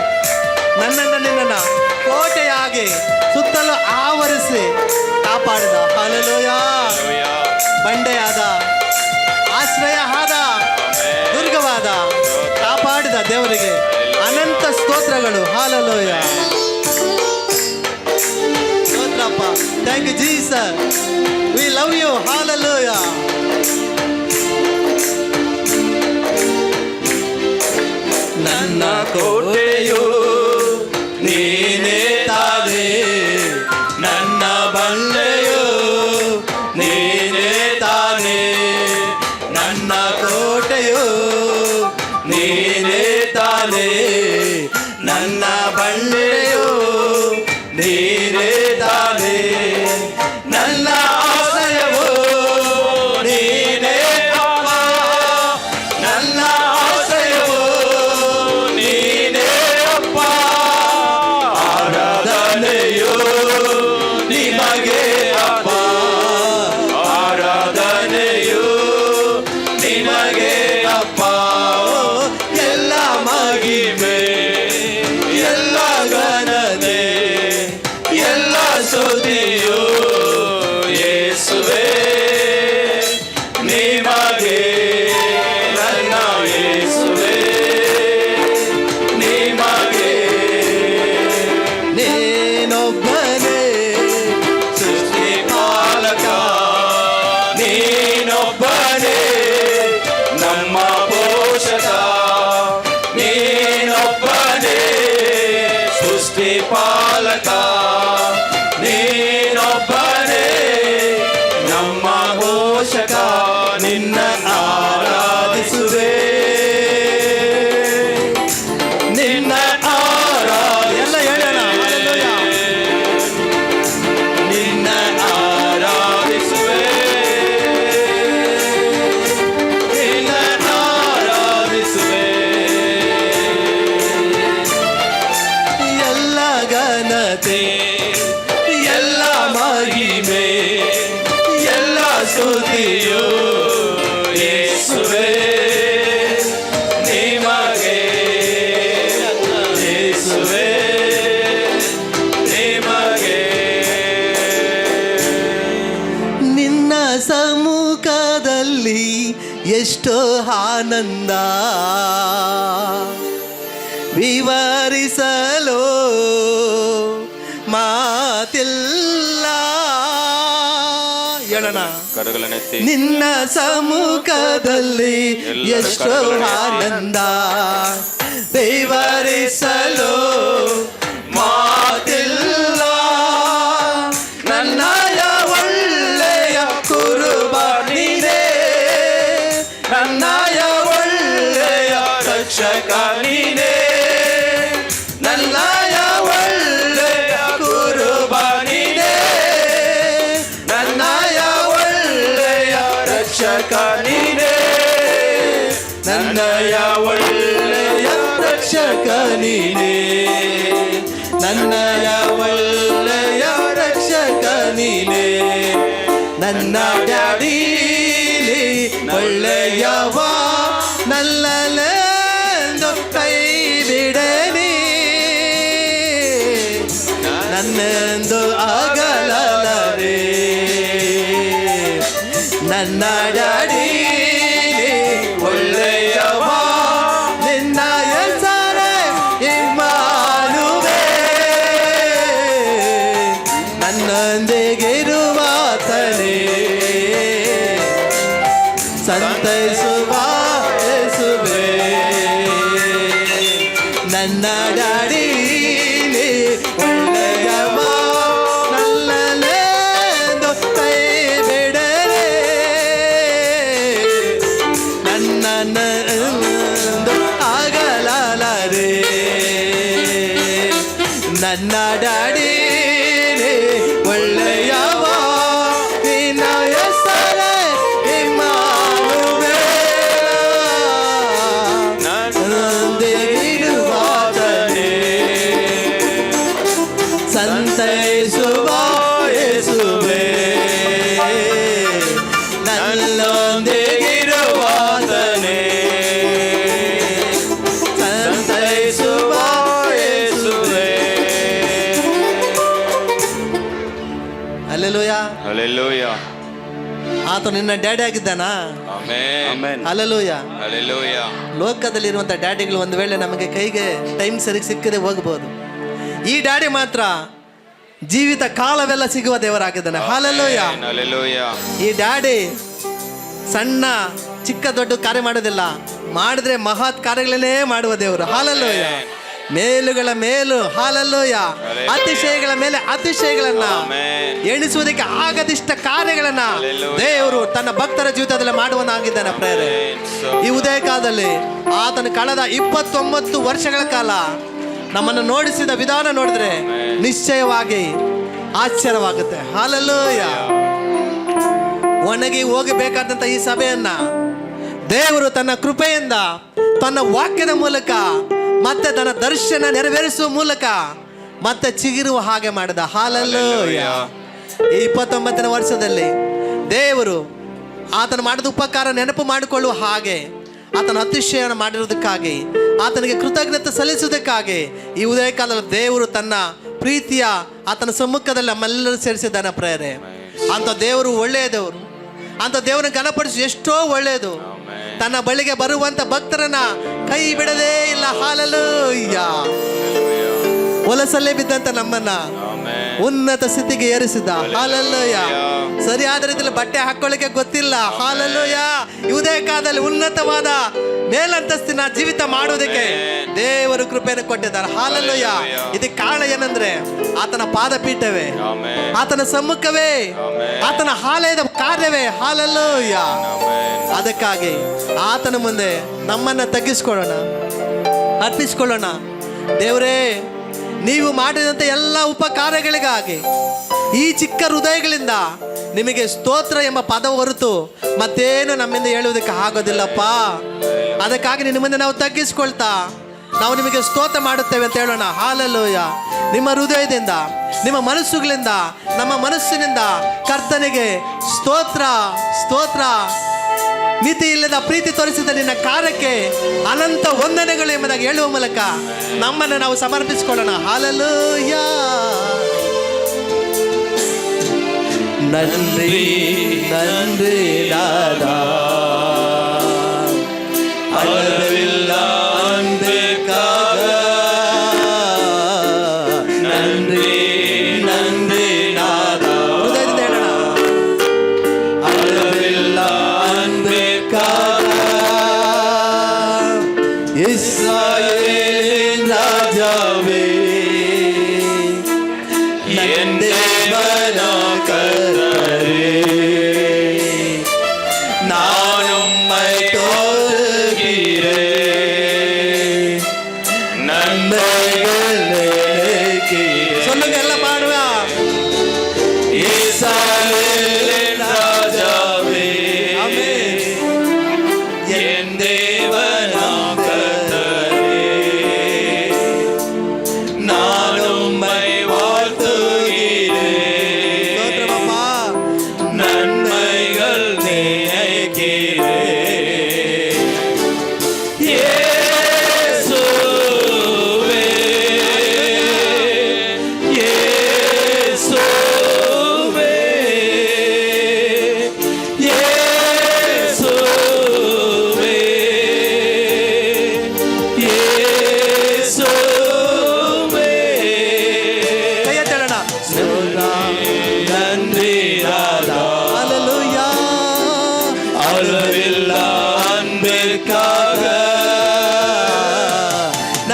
ನನ್ನನ್ನು ನಿನ್ನನ್ನು ಕೋಟೆಯಾಗಿ ಸುತ್ತಲೂ ಆವರಿಸಿ ಕಾಪಾಡಿದ. ಹಲ್ಲೆಲೂಯ. ಬಂಡೆಯಾದ, ಆಶ್ರಯ ಆದ, ದುರ್ಗವಾದ ಕಾಪಾಡಿದ ದೇವರಿಗೆ ಅನಂತ ಸ್ತೋತ್ರಗಳು. ಹಲ್ಲೆಲೂಯ. ಸ್ತೋತ್ರಪ್ಪ. Thank you Jesus. We love you. Hallelujah. ನನ್ನ ಕೋಟೆಯು ನೀನೇ ತಾನೇ, ನನ್ನ ಬಂಡೆಯು ನೀನೇ ತಾನೇ. ನನ್ನ ಕೋಟೆಯು ನೀನೇ ತಾನೇ, ನನ್ನ ಬಂಡೆಯು ನೀನೇ ತಾನೇ. ನನ್ನ ಆಶ್ರಯವು ನೀನೇ ಅಪ್ಪ, ನನ್ನ ಆಶ್ರಯವು ನೀನೇ ಅಪ್ಪ. ಆರಾಧನೆಯು ನಿಮಗೆ ಅಪ್ಪ, ಆರಾಧನೆಯು ನಿಮಗೆ ಅಪ್ಪ. ಎಲ್ಲ ಮಹಿಮೆ, ಎಲ್ಲ ಘನತೆ, ಎಲ್ಲ ಸ್ತುತಿಯು ಯೇಸುವೇ ನಿಮಗೆ, ನನ್ನ ಯೇಸುವೇ ನಿಮಗೆ. ನೀನೊಬ್ಬನೇ ಸೃಷ್ಟಿ ಪಾಲಕ, ನೀನೊಬ್ಬನೇ ನಮ್ಮ ಪೋಷಕ, ನೀನೊಬ್ಬನೇ ಸೃಷ್ಟಿ ಪಾಲಕ, ನೀನೊಬ್ಬನೇ ನಮ್ಮ ಪೋಷಕ. ನಿನ್ನ ಆರಾಧಿಸುವೆ, ನಿನ್ನ ಎಲ್ಲ ಹೇಳೋಣ. ಹಲ್ಲೆಲೂಯ. ನಿನ್ನ ಆರಾಧಿಸುವೆ, ನಿನ್ನ ಆರಾಧಿಸುವೆ. ಎಲ್ಲ ಘನತೆ, ಎಲ್ಲ ಮಹಿಮೆ, ಎಲ್ಲ ಸ್ತುತಿಯು ಯೇಸುವೇ ನಿಮಗೆ, ಯೇಸುವೇ ನಿಮಗೆ. ನಿನ್ನ ಸಮ್ಮುಖದಲ್ಲಿ ಎಷ್ಟೋ ಆನಂದ, ವಿವರಿಸಲು ಮಾತಿಲ್ಲ. ಹೇಳೋಣ. ಕರಗಳನ್ನೆತ್ತಿ ನಿನ್ನ ಸಮ್ಮುಖದಲ್ಲಿ ಎಷ್ಟೋ ಆನಂದ, ವಿವರಿಸಲು ಮಾತಿಲ್ಲ. ನನ್ನಯ ಒಳ್ಳೆಯ ಕುರುಬ ನೀನೇ, ನನ್ನಯ ಒಳ್ಳೆಯ ರಕ್ಷಕ ನೀನೇ, ನನ್ನಯ ಒಳ್ಳೆಯ ಕುರುಬ ನೀನೇ, ನನ್ನಯ ಒಳ್ಳೆಯ ರಕ್ಷಕ ನೀನೇ, ನನ್ನಯ ಒಳ್ಳೆಯ ರಕ್ಷಕ ನೀನೇ, ನನ್ನಯ ಒಳ್ಳೆಯ ರಕ್ಷಕ ನೀನೇ, ನನ್ನ ಡ್ಯಾಡಿ ಒಳ್ಳೆಯವ, ನಲ್ಲಲೆಂದು ಕೈ ಬಿಡನಿ, ನನ್ನೆಂದು ಆಗಲೇ, ನನ್ನ ಡ್ಯಾಡಿ ಒಳ್ಳೆಯವ, ನಿನ್ನ ಹೆಸರೇ ಇಮ್ಮಾನುವೇ, ನನ್ನೊಂದಿಗಿರುವಾತನೇ, ಸಂತೈಸುವ ಯೇಸುವೇ, ನನ್ನ ಡ್ಯಾಡಿ ಒಳ್ಳೆಯವ, ನಲ್ಲಲೆಂದು ಕೈ ಬಿಡರೆ, ನನ್ನನ್ನು ಆಗಲಾರೆ, ನನ್ನ ಡ್ಯಾಡಿ ಒಳ್ಳೆಯವ, ನಿನ್ನ ಹೆಸರೇ ಇಮ್ಮಾನುವೇಲ, ನನ್ನೊಂದಿಗಿರುವಾತನೇ, ಸಂತೈಸುವ ಯೇಸುವೇ, ನನ್ನೊಂದಿಗಿರುವಾತನೇ, ಸಂತೈಸುವ ಯೇಸುವೇ. ಹಲ್ಲೆಲೂಯಾ. ಹಲ್ಲೆಲೂಯಾ. ಆತ ನಿನ್ನ ಡ್ಯಾಡಿ ಆಗಿದ್ದಾನಾ? ಆಮೆನ್. ಹಲ್ಲೆಲೂಯಾ. ಹಲ್ಲೆಲೂಯಾ. ಲೋಕದಲ್ಲಿರುವಂಥ ಡ್ಯಾಡಿಗಳು ಒಂದು ವೇಳೆ ನಮಗೆ ಕೈಗೆ ಟೈಮ್ ಸರಿಗೆ ಸಿಕ್ಕದೆ ಹೋಗ್ಬೋದು, ಈ ಡ್ಯಾಡಿ ಮಾತ್ರ ಜೀವಿತ ಕಾಲವೆಲ್ಲ ಸಿಗುವ ದೇವರಾಗಿದ್ದಾನೆ. ಹಲ್ಲೆಲೂಯಾ. ಹಲ್ಲೆಲೂಯಾ. ಈ ಡ್ಯಾಡಿ ಸಣ್ಣ ಚಿಕ್ಕ ದೊಡ್ಡ ಕಾರ್ಯ ಮಾಡೋದಿಲ್ಲ, ಮಾಡಿದ್ರೆ ಮಹತ್ ಕಾರ್ಯಗಳನ್ನೇ ಮಾಡುವ ದೇವರು. ಹಲ್ಲೆಲೂಯಾ. ಮೇಲುಗಳ ಮೇಲು, ಹಲ್ಲೆಲೂಯಾ, ಅತಿಶಯಗಳ ಮೇಲೆ ಅತಿಶಯಗಳನ್ನ, ಎಣಿಸುವುದಕ್ಕೆ ಆಗದಿಷ್ಟ ಕಾರ್ಯಗಳನ್ನ ದೇವರು ತನ್ನ ಭಕ್ತರ ಜೀವಿತದಲ್ಲಿ ಮಾಡುವನಾಗಿದ್ದಾನೆ. ಪ್ರೇರೆ, ಈ ಉದಯ ಕಾಲದಲ್ಲಿ ಆತನು ಕಳೆದ 29 ವರ್ಷಗಳ ಕಾಲ ನಮ್ಮನ್ನು ನೋಡಿಸಿದ ವಿಧಾನ ನೋಡಿದ್ರೆ ನಿಶ್ಚಯವಾಗಿ ಆಶ್ಚರ್ಯವಾಗುತ್ತೆ. ಹಲ್ಲೆಲೂಯಾ. ಒಣಗಿ ಹೋಗಬೇಕಾದಂಥ ಈ ಸಭೆಯನ್ನ ದೇವರು ತನ್ನ ಕೃಪೆಯಿಂದ, ತನ್ನ ವಾಕ್ಯದ ಮೂಲಕ, ಮತ್ತೆ ತನ್ನ ದರ್ಶನ ನೆರವೇರಿಸುವ ಮೂಲಕ ಮತ್ತೆ ಚಿಗುರುವ ಹಾಗೆ ಮಾಡಿದ. ಹಲ್ಲೆಲೂಯಾ. ಈ 29ನೇ ವರ್ಷದಲ್ಲಿ ದೇವರು ಆತನ ಮಾಡಿದ ಉಪಕಾರ ನೆನಪು ಮಾಡಿಕೊಳ್ಳುವ ಹಾಗೆ, ಆತನ ಅತಿಶಯವನ್ನು ಮಾಡಿರೋದಕ್ಕಾಗಿ, ಆತನಿಗೆ ಕೃತಜ್ಞತೆ ಸಲ್ಲಿಸುವುದಕ್ಕಾಗಿ ಈ ಉದಯ ಕಾಲದಲ್ಲಿ ದೇವರು ತನ್ನ ಪ್ರೀತಿಯ ಆತನ ಸಮ್ಮುಖದಲ್ಲಿ ನಮ್ಮೆಲ್ಲರೂ ಸೇರಿಸಿದ್ದಾನೆ. ಪ್ರೇರೆ, ಅಂತ ದೇವರು ಒಳ್ಳೆಯ ದೇವರು, ಅಂತ ದೇವರನ್ನ ಘನಪಡಿಸಿ ಎಷ್ಟೋ ಒಳ್ಳೆಯದು. ತನ್ನ ಬಳಿಗೆ ಬರುವಂತ ಭಕ್ತರನ್ನ ಕೈ ಬಿಡದೇ ಇಲ್ಲ. ಹಲ್ಲೆಲೂಯಾ. ಹೊಲಸಲ್ಲೇ ಬಿದ್ದಂತ ನಮ್ಮನ್ನ ಉನ್ನತ ಸ್ಥಿತಿಗೆ ಏರಿಸಿದ. ಹಲ್ಲೆಲೂಯಾ. ಸರಿಯಾದ ರೀತಿಯಲ್ಲಿ ಬಟ್ಟೆ ಹಾಕೊಳ್ಳಿಕ್ಕೆ ಗೊತ್ತಿಲ್ಲ. ಹಲ್ಲೆಲೂಯಾ. ಉದಯ ಕಾಲದಲ್ಲಿ ಉನ್ನತವಾದ ಮೇಲಂತಸ್ತಿನ ಜೀವಿತ ಮಾಡುವುದಕ್ಕೆ ದೇವರು ಕೃಪೆಯನ್ನು ಕೊಟ್ಟಿದ್ದಾರೆ. ಹಲ್ಲೆಲೂಯಾ. ಇದಕ್ಕೆ ಕಾರಣ ಏನಂದ್ರೆ ಆತನ ಪಾದಪೀಠವೇ, ಆತನ ಸಮ್ಮುಖವೇ, ಆತನ ಆಲಯದ ಕಾರ್ಯವೇ. ಹಲ್ಲೆಲೂಯಾ. ಅದಕ್ಕಾಗಿ ಆತನ ಮುಂದೆ ನಮ್ಮನ್ನ ತಗ್ಗಿಸ್ಕೊಳ್ಳೋಣ, ಅರ್ಪಿಸ್ಕೊಳ್ಳೋಣ. ದೇವರೇ, ನೀವು ಮಾಡಿದಂಥ ಎಲ್ಲ ಉಪಕಾರಗಳಿಗಾಗಿ ಈ ಚಿಕ್ಕ ಹೃದಯಗಳಿಂದ ನಿಮಗೆ ಸ್ತೋತ್ರ ಎಂಬ ಪದ ಹೊರತು ಮತ್ತೇನು ನಮ್ಮಿಂದ ಹೇಳುವುದಕ್ಕೆ ಆಗೋದಿಲ್ಲಪ್ಪ. ಅದಕ್ಕಾಗಿ ನಿನ್ನ ಮುಂದೆ ನಾವು ತಗ್ಗಿಸ್ಕೊಳ್ತಾ ನಾವು ನಿಮಗೆ ಸ್ತೋತ್ರ ಮಾಡುತ್ತೇವೆ ಅಂತ ಹೇಳೋಣ. ಹಲ್ಲೆಲೂಯಾ. ನಿಮ್ಮ ಹೃದಯದಿಂದ, ನಿಮ್ಮ ಮನಸ್ಸುಗಳಿಂದ, ನಮ್ಮ ಮನಸ್ಸಿನಿಂದ ಕರ್ತನಿಗೆ ಸ್ತೋತ್ರ, ಸ್ತೋತ್ರ. ಮಿತಿ ಇಲ್ಲದ ಪ್ರೀತಿ ತೋರಿಸಿದ ನಿನ್ನ ಕಾರ್ಯಕ್ಕೆ ಅನಂತ ವಂದನೆಗಳು ಎಂಬುದಾಗಿ ಹೇಳುವ ಮೂಲಕ ನಮ್ಮನ್ನು ನಾವು ಸಮರ್ಪಿಸಿಕೊಳ್ಳೋಣ. ಹಲ್ಲೆಲೂಯಾ. நன்றி நன்றி நாதா அளவில்லா அன்புக்காக நன்றி நன்றி நாதா அளவில்லா அன்புக்காக இஸ்ராயேலின் ராஜாவே என் தேவனா சொல்லுங்க எல்லாம் பாடுவா. இஸ்ராயேலின் ராஜாவே ஆமென் என் தேவனாம் கர்த்தரே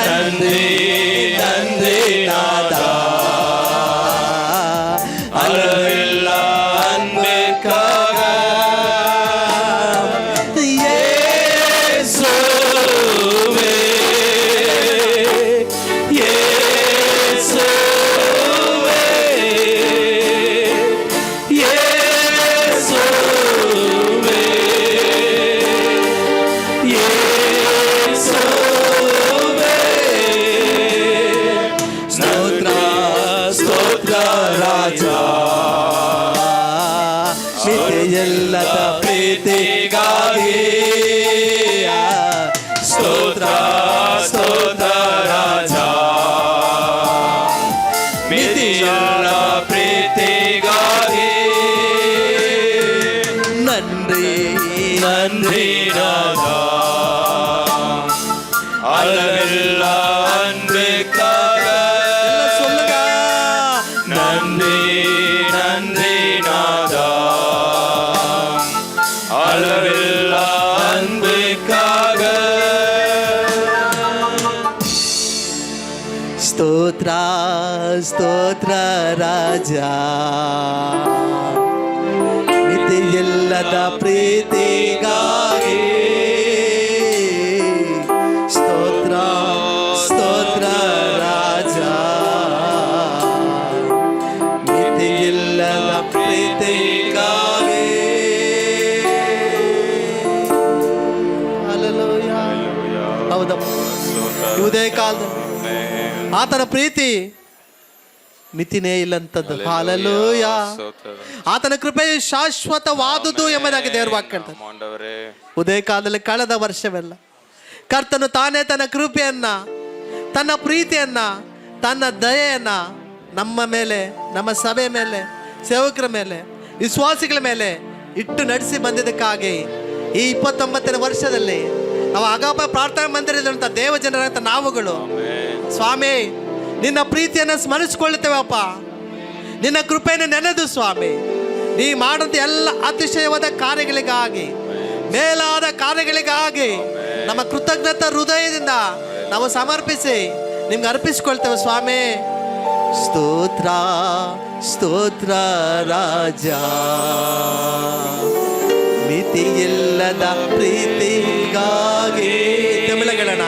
நன்றி நன்றி நாதா அளவில்லா அன்பிற்காக இயேசுவே, இயேசுவே, இயேசுவே, இயேசுவே. ಸ್ತೋತ್ರ ಸ್ತೋತ್ರ ರಾಜಾ ನಿತ್ಯೆಲ್ಲದ ಪ್ರೀತಿಗಾಗಿ ಸ್ತೋತ್ರ ಸ್ತೋತ್ರ ರಾಜಾ ಮಿತಿಯಲ್ಲ ಪ್ರೀತಿಗಾಗಿ ನನ್ರಿ ನನ್ರಿ ರಾಜಾ அளவில்ல அன்பிற்காக சொல்லுங்க நன்றி நன்றி நாதா அளவில்ல அன்பிற்காக ಸ್ತೋತ್ರ ಸ್ತೋತ್ರ ರಾಜಾ ಮಿತಿಯಿಲ್ಲದ ಪ್ರೀತಿಗಾಗಿ ಸ್ತೋತ್ರ ಸ್ತೋತ್ರ ರಾಜಾ ಮಿತಿಯಿಲ್ಲದ ಪ್ರೀತಿಗಾಗಿ ಹಲ್ಲೆಲೂಯಾ. ಹೌದಪ್ಪ, ಈ ಉದಯ ಕಾಲದಲ್ಲಿ ಆತನ ಪ್ರೀತಿ ಮಿತಿನೇ ಇಲ್ಲಂತದ್ದು. ಹಾಲೆಲೂಯ. ಆತನ ಕೃಪೆಯು ಶಾಶ್ವತವಾದುದು ಎಂಬುದಾಗಿ ದೇವರು ವಾಕ್ಯ ಹೇಳ್ತಾರೆ. ஆண்டவரೇ ಉದಯ ಕಾಲದಲ್ಲಿ ಕಳೆದ ವರ್ಷವೆಲ್ಲ ಕರ್ತನು ತಾನೇ ತನ್ನ ಕೃಪೆಯನ್ನ, ತನ್ನ ಪ್ರೀತಿಯನ್ನ, ತನ್ನ ದಯೆಯನ್ನ ನಮ್ಮ ಮೇಲೆ, ನಮ್ಮ ಸಭೆ ಮೇಲೆ, ಸೇವಕರ ಮೇಲೆ, ವಿಶ್ವಾಸಿಗಳ ಮೇಲೆ ಇಟ್ಟು ನಡೆಸಿ ಬಂದಿದ್ದಕ್ಕಾಗಿ ಈ 29ನೇ ವರ್ಷದಲ್ಲಿ ನಾವು ಅಗಾಪ ಪ್ರಾರ್ಥನಾ ಮಂದಿರದಂಥ ದೇವ ಜನರಂಥ ನಾವುಗಳು ಸ್ವಾಮಿ ನಿನ್ನ ಪ್ರೀತಿಯನ್ನು ಸ್ಮರಿಸಿಕೊಳ್ಳುತ್ತೇವಪ್ಪ. ನಿನ್ನ ಕೃಪೆಯನ್ನು ನೆನೆದು ಸ್ವಾಮಿ ನೀ ಮಾಡಿದ ಎಲ್ಲ ಅತಿಶಯವಾದ ಕಾರ್ಯಗಳಿಗಾಗಿ, ಮೇಲಾದ ಕಾರ್ಯಗಳಿಗಾಗಿ ನಮ್ಮ ಕೃತಜ್ಞತಾ ಹೃದಯದಿಂದ ನಾವು ಸಮರ್ಪಿಸಿ ನಿಮ್ಗೆ ಅರ್ಪಿಸಿಕೊಳ್ತೇವೆ ಸ್ವಾಮಿ. ಸ್ತೋತ್ರ ಸ್ತೋತ್ರ ರಾಜಾ ಮಿತಿಯಿಲ್ಲದ ಪ್ರೀತಿಗಾಗಿ ತಮಿಳಗಳಣ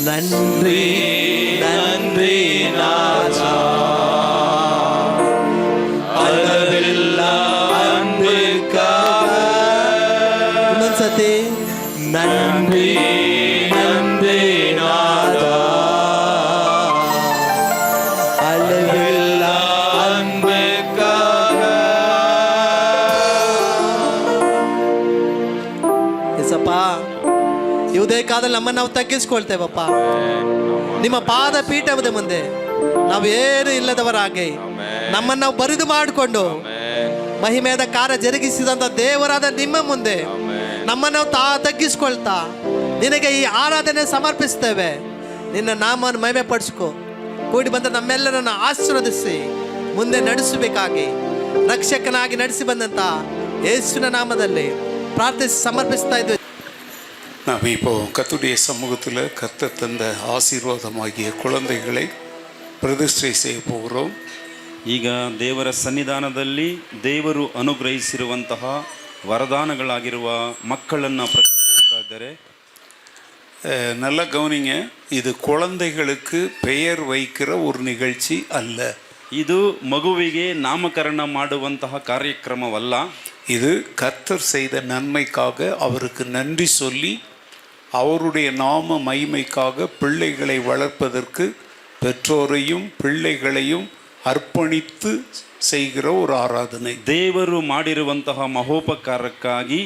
ನನ್ರಿ ನನ್ರಿ ರಾಜಾ அளவில்ல அன்பிற்காக ಇನ್ನೊಂದ್ಸತಿ நன்றி நன்றி நாதா ಅಳವಿಲ್ಲ அன்பிற்காக ಎಸಪ್ಪ ಈ ಉದಯ ಕಾಲದಲ್ಲಿ ನಮ್ಮನ್ನು ನಾವು ತಗ್ಗಿಸ್ಕೊಳ್ತೇವಪ್ಪ. ನಿಮ್ಮ ಪಾದ ಪೀಠದ ಮುಂದೆ ನಾವೇನು ಇಲ್ಲದವರಾಗಿ ನಮ್ಮನ್ನು ನಾವು ಬರಿದು ಮಾಡಿಕೊಂಡು ಮಹಿಮೆಯಾದ ಕಾರ್ಯ ಜರುಗಿಸಿದಂಥ ದೇವರಾದ ನಿಮ್ಮ ಮುಂದೆ ನಮ್ಮನ್ನು ನಾವು ತಗ್ಗಿಸ್ಕೊಳ್ತಾ ನಿನಗೆ ಈ ಆರಾಧನೆ ಸಮರ್ಪಿಸ್ತೇವೆ. ನಿನ್ನ ನಾಮವನ್ನು ಮಹಿಮೆ ಪಡಿಸ್ಕೊ. ಕೂಡಿ ಬಂದ ನಮ್ಮೆಲ್ಲರನ್ನು ಆಶೀರ್ವದಿಸಿ ಮುಂದೆ ನಡೆಸಬೇಕಾಗಿ ರಕ್ಷಕನಾಗಿ ನಡೆಸಿ ಬಂದಂಥ ಯೇಸುವಿನ நாமದಲ್ಲಿ ಪ್ರಾರ್ಥಿಸಿ ಸಮರ್ಪಿಸ್ತಾ ಇದ್ವಿ. நாம் இப்போ கர்த்தருடைய சமூகத்தில் கர்த்தர் தந்த ஆசீர்வாதமாகிய குழந்தைகளை பிரதிஷ்டை செய்ய போகிறோம். ಈಗ ದೇವರ ಸನ್ನಿಧಾನದಲ್ಲಿ ದೇವರು ಅನುಗ್ರಹಿಸಿರುವಂತಹ ವರದಾನಗಳಾಗಿರುವ ಮಕ್ಕಳನ್ನು ಪ್ರತಿಷ್ಠಿಸ್ತಾ ಇದ್ದಾರೆ. நல்லா கவனிங்க, இது குழந்தைகளுக்கு பெயர் வைக்கிற ஒரு நிகழ்ச்சி அல்ல. ಇದು ಮಗುವಿಗೆ ನಾಮಕರಣ ಮಾಡುವಂತಹ ಕಾರ್ಯಕ್ರಮವಲ್ಲ. இது கர்த்தர் செய்த நன்மைக்காக அவருக்கு நன்றி சொல்லி அவருடைய நாம மகிமைக்காக பிள்ளைகளை வளர்ப்பதற்கு பெற்றோரையும் பிள்ளைகளையும் ಅರ್ಪಣಿತು செய்கிற ஒரு ಆರಾಧನೆ. ದೇವರು ಮಾಡಿರುವಂತಹ ಮಹೋಪಕಾರಕ್ಕಾಗಿ